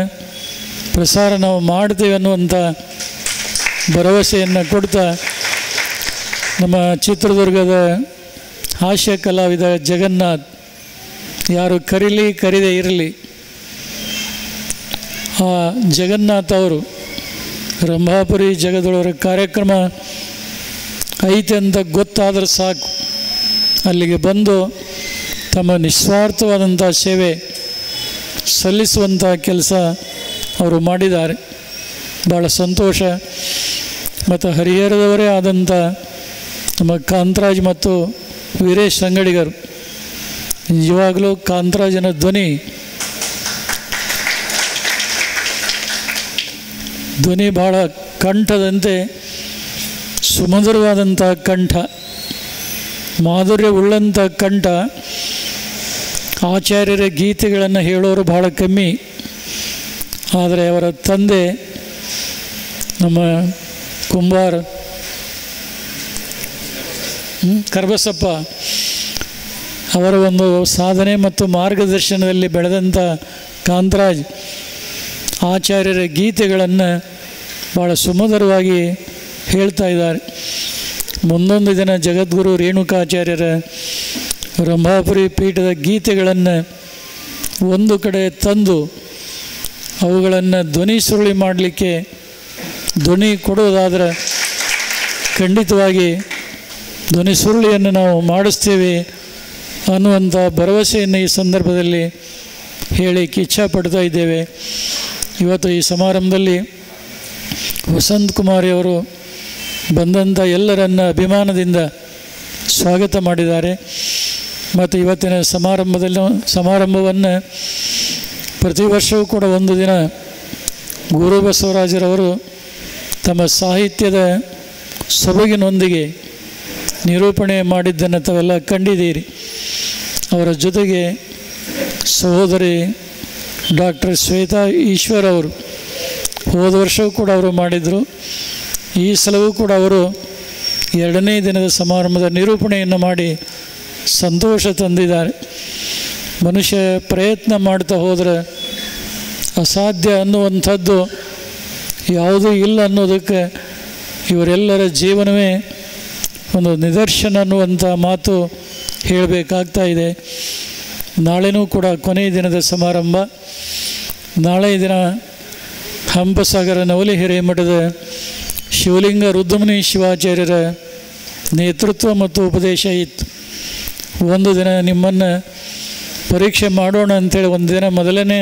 ಪ್ರಸಾರ ನಾವು ಮಾಡ್ತೇವೆ ಅನ್ನುವಂಥ ಭರವಸೆಯನ್ನು ಕೊಡ್ತಾ ನಮ್ಮ ಚಿತ್ರದುರ್ಗದ ಹಾಸ್ಯ ಕಲಾವಿದ ಜಗನ್ನಾಥ್ ಯಾರು ಕರೀದೇ ಇರಲಿ, ಆ ಜಗನ್ನಾಥ್ ಅವರು ರಂಭಾಪುರಿ ಜಗದೊಳವರ ಕಾರ್ಯಕ್ರಮ ಐತೆ ಅಂತ ಗೊತ್ತಾದರೆ ಸಾಕು, ಅಲ್ಲಿಗೆ ಬಂದು ತಮ್ಮ ನಿಸ್ವಾರ್ಥವಾದಂಥ ಸೇವೆ ಸಲ್ಲಿಸುವಂಥ ಕೆಲಸ ಅವರು ಮಾಡಿದ್ದಾರೆ. ಭಾಳ ಸಂತೋಷ. ಮತ್ತು ಹರಿಹರದವರೇ ಆದಂಥ ನಮ್ಮ ಕಾಂತರಾಜ್ ಮತ್ತು ವೀರೇಶ್ ಸಂಗಡಿಗರು, ನಿಜವಾಗಲೂ ಕಾಂತರಾಜನ ಧ್ವನಿ ಭಾಳ ಕಂಠದಂತೆ ಸುಮಧುರವಾದಂಥ ಕಂಠ, ಮಾಧುರ್ಯವುಳ್ಳಂಥ ಕಂಠ. ಆಚಾರ್ಯರ ಗೀತೆಗಳನ್ನು ಹೇಳೋರು ಭಾಳ ಕಮ್ಮಿ. ಆದರೆ ಅವರ ತಂದೆ ನಮ್ಮ ಕುಂಬಾರ ಕರ್ಬಸಪ್ಪ ಅವರ ಒಂದು ಸಾಧನೆ ಮತ್ತು ಮಾರ್ಗದರ್ಶನದಲ್ಲಿ ಬೆಳೆದಂಥ ಕಾಂತರಾಜ್ ಆಚಾರ್ಯರ ಗೀತೆಗಳನ್ನು ಭಾಳ ಸುಮಧುರವಾಗಿ ಹೇಳ್ತಾ ಇದ್ದಾರೆ. ಮುಂದೊಂದು ದಿನ ಜಗದ್ಗುರು ರೇಣುಕಾಚಾರ್ಯರ ರಂಭಾಪುರಿ ಪೀಠದ ಗೀತೆಗಳನ್ನು ಒಂದು ಕಡೆ ತಂದು ಅವುಗಳನ್ನು ಧ್ವನಿ ಸುರುಳಿ ಮಾಡಲಿಕ್ಕೆ ಧ್ವನಿ ಕೊಡೋದಾದರೆ ಖಂಡಿತವಾಗಿ ಧ್ವನಿ ಸುರುಳಿಯನ್ನು ನಾವು ಮಾಡಿಸ್ತೇವೆ ಅನ್ನುವಂಥ ಭರವಸೆಯನ್ನು ಈ ಸಂದರ್ಭದಲ್ಲಿ ಹೇಳಲಿಕ್ಕೆ ಇಚ್ಛಾಪಡ್ತಾ ಇದ್ದೇವೆ. ಇವತ್ತು ಈ ಸಮಾರಂಭದಲ್ಲಿ ವಸಂತ್ ಕುಮಾರಿಯವರು ಬಂದಂಥ ಎಲ್ಲರನ್ನ ಅಭಿಮಾನದಿಂದ ಸ್ವಾಗತ ಮಾಡಿದ್ದಾರೆ. ಮತ್ತು ಇವತ್ತಿನ ಸಮಾರಂಭವನ್ನು ಪ್ರತಿ ವರ್ಷವೂ ಕೂಡ ಒಂದು ದಿನ ಗುರು ಬಸವರಾಜರವರು ತಮ್ಮ ಸಾಹಿತ್ಯದ ಸೊಬಗಿನೊಂದಿಗೆ ನಿರೂಪಣೆ ಮಾಡಿದ್ದನ್ನು ತಾವೆಲ್ಲ ಕಂಡಿದ್ದೀರಿ. ಅವರ ಜೊತೆಗೆ ಸಹೋದರಿ ಡಾಕ್ಟರ್ ಶ್ವೇತಾ ಈಶ್ವರ್ ಅವರು ಹೋದ ವರ್ಷವೂ ಕೂಡ ಅವರು ಮಾಡಿದರು. ಈ ಸಲವೂ ಕೂಡ ಅವರು 2ನೇ ದಿನದ ಸಮಾರಂಭದ ನಿರೂಪಣೆಯನ್ನು ಮಾಡಿ ಸಂತೋಷ ತಂದಿದ್ದಾರೆ. ಮನುಷ್ಯ ಪ್ರಯತ್ನ ಮಾಡ್ತಾ ಹೋದರೆ ಅಸಾಧ್ಯ ಅನ್ನುವಂಥದ್ದು ಯಾವುದೂ ಇಲ್ಲ ಅನ್ನೋದಕ್ಕೆ ಇವರೆಲ್ಲರ ಜೀವನವೇ ಒಂದು ನಿದರ್ಶನ ಅನ್ನುವಂಥ ಮಾತು ಹೇಳಬೇಕಾಗ್ತಾ ಇದೆ. ನಾಳೆನೂ ಕೂಡ ಕೊನೆಯ ದಿನದ ಸಮಾರಂಭ. ನಾಳೆ ದಿನ ಹಂಪಸಾಗರ ನವಲಿ ಹಿರೇಮಠದ ಶಿವಲಿಂಗ ರುದ್ರಮುನಿ ಶಿವಾಚಾರ್ಯರ ನೇತೃತ್ವ ಮತ್ತು ಉಪದೇಶ ಇತ್ತು. ಒಂದು ದಿನ ನಿಮ್ಮನ್ನು ಪರೀಕ್ಷೆ ಮಾಡೋಣ ಅಂಥೇಳಿ ಒಂದು ದಿನ ಮೊದಲನೇ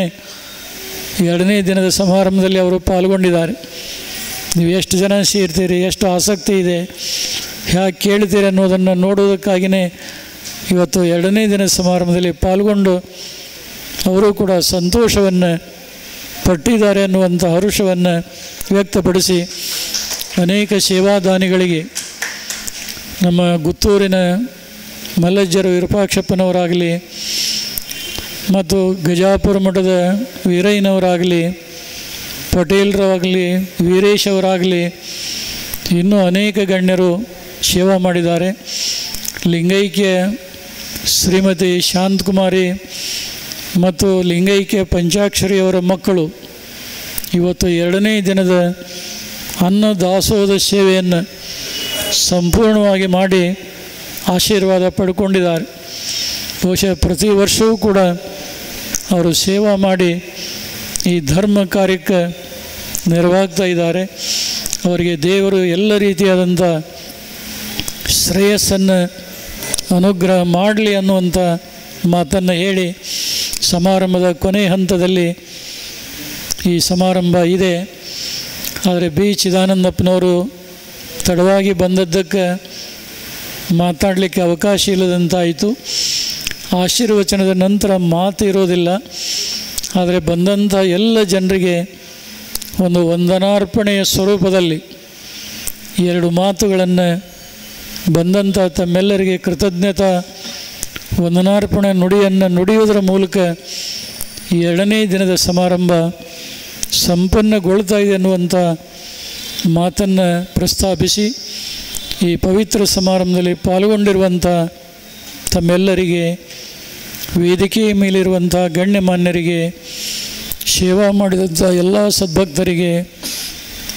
2ನೇ ದಿನದ ಸಮಾರಂಭದಲ್ಲಿ ಅವರು ಪಾಲ್ಗೊಂಡಿದ್ದಾರೆ. ನೀವು ಎಷ್ಟು ಜನ ಸೇರ್ತೀರಿ, ಎಷ್ಟು ಆಸಕ್ತಿ ಇದೆ, ಹೇಗೆ ಕೇಳ್ತೀರಿ ಅನ್ನೋದನ್ನು ನೋಡೋದಕ್ಕಾಗಿಯೇ ಇವತ್ತು 2ನೇ ದಿನ ಸಮಾರಂಭದಲ್ಲಿ ಪಾಲ್ಗೊಂಡು ಅವರು ಕೂಡ ಸಂತೋಷವನ್ನು ಪಟ್ಟಿದ್ದಾರೆ ಅನ್ನುವಂಥ ಹರುಷವನ್ನು ವ್ಯಕ್ತಪಡಿಸಿ ಅನೇಕ ಸೇವಾದಾನಿಗಳಿಗೆ ನಮ್ಮ ಗುತ್ತೂರಿನ ಮಲ್ಲಜ್ಜರು ವಿರೂಪಾಕ್ಷಪ್ಪನವರಾಗಲಿ ಮತ್ತು ಗಜಾಪುರ ಮಠದ ವೀರಯ್ಯನವರಾಗಲಿ, ಪಟೇಲ್ರಾಗಲಿ, ವೀರೇಶ್ ಅವರಾಗಲಿ, ಇನ್ನೂ ಅನೇಕ ಗಣ್ಯರು ಸೇವಾ ಮಾಡಿದ್ದಾರೆ. ಲಿಂಗೈಕ್ಯ ಶ್ರೀಮತಿ ಶಾಂತಕುಮಾರಿ ಮತ್ತು ಲಿಂಗೈಕ್ಯ ಪಂಚಾಕ್ಷರಿಯವರ ಮಕ್ಕಳು ಇವತ್ತು 2ನೇ ದಿನದ ಅನ್ನ ದಾಸೋಹದ ಸೇವೆಯನ್ನು ಸಂಪೂರ್ಣವಾಗಿ ಮಾಡಿ ಆಶೀರ್ವಾದ ಪಡ್ಕೊಂಡಿದ್ದಾರೆ. ಬಹುಶಃ ಪ್ರತಿ ವರ್ಷವೂ ಕೂಡ ಅವರು ಸೇವಾ ಮಾಡಿ ಈ ಧರ್ಮ ಕಾರ್ಯಕ್ಕೆ ನೆರವಾಗ್ತಾ ಇದ್ದಾರೆ. ಅವರಿಗೆ ದೇವರು ಎಲ್ಲ ರೀತಿಯಾದಂಥ ಶ್ರೇಯಸ್ಸನ್ನು ಅನುಗ್ರಹ ಮಾಡಲಿ ಅನ್ನುವಂಥ ಮಾತನ್ನು ಹೇಳಿ ಸಮಾರಂಭದ ಕೊನೆಯ ಹಂತದಲ್ಲಿ ಈ ಸಮಾರಂಭ ಇದೆ. ಆದರೆ ಬಿ ಚಿದಾನಂದಪ್ಪನವರು ತಡವಾಗಿ ಬಂದದ್ದಕ್ಕೆ ಮಾತಾಡಲಿಕ್ಕೆ ಅವಕಾಶ ಇಲ್ಲದಂತಾಯಿತು. ಆಶೀರ್ವಚನದ ನಂತರ ಮಾತು ಇರೋದಿಲ್ಲ. ಆದರೆ ಬಂದಂಥ ಎಲ್ಲ ಜನರಿಗೆ ಒಂದು ವಂದನಾರ್ಪಣೆಯ ಸ್ವರೂಪದಲ್ಲಿ 2 ಮಾತುಗಳನ್ನು ಬಂದಂಥ ತಮ್ಮೆಲ್ಲರಿಗೆ ಕೃತಜ್ಞತಾ ವಂದನಾರ್ಪಣೆ ನುಡಿಯನ್ನು ನುಡಿಯುವುದರ ಮೂಲಕ 2ನೇ ದಿನದ ಸಮಾರಂಭ ಸಂಪನ್ನಗೊಳ್ತಾ ಇದೆ ಅನ್ನುವಂಥ ಮಾತನ್ನು ಪ್ರಸ್ತಾಪಿಸಿ ಈ ಪವಿತ್ರ ಸಮಾರಂಭದಲ್ಲಿ ಪಾಲ್ಗೊಂಡಿರುವಂಥ ತಮ್ಮೆಲ್ಲರಿಗೆ, ವೇದಿಕೆಯ ಮೇಲಿರುವಂಥ ಗಣ್ಯಮಾನ್ಯರಿಗೆ, ಸೇವಾ ಮಾಡಿದಂಥ ಎಲ್ಲ ಸದ್ಭಕ್ತರಿಗೆ,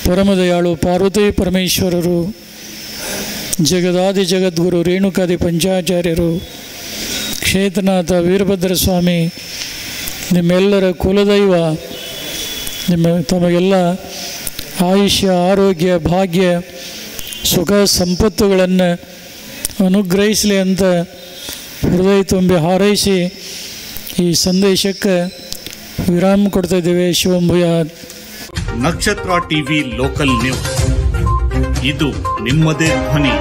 ಪರಮದಯಾಳು ಪಾರ್ವತಿ ಪರಮೇಶ್ವರರು, ಜಗದಾದಿ ಜಗದ್ಗುರು ರೇಣುಕಾದಿ ಪಂಚಾಚಾರ್ಯರು, ಕ್ಷೇತ್ರನಾಥ ವೀರಭದ್ರ ಸ್ವಾಮಿ, ನಿಮ್ಮೆಲ್ಲರ ಕುಲದೈವ, ತಮಗೆಲ್ಲ ಆಯುಷ್ಯ, ಆರೋಗ್ಯ, ಭಾಗ್ಯ, ಸುಖ ಸಂಪತ್ತುಗಳನ್ನು ಅನುಗ್ರಹಿಸಲಿ ಅಂತ ಹೃದಯ ತುಂಬಿ ಹಾರೈಸಿ ಈ ಸಂದೇಶಕ್ಕೆ ವಿರಾಮ ಕೊಡ್ತಾ ಇದ್ದೇವೆ. ಶಿವಂಭೂಯಾತ್. ನಕ್ಷತ್ರ ಟಿವಿ ಲೋಕಲ್ ನ್ಯೂಸ್, ಇದು ನಿಮ್ಮದೇ ಧ್ವನಿ.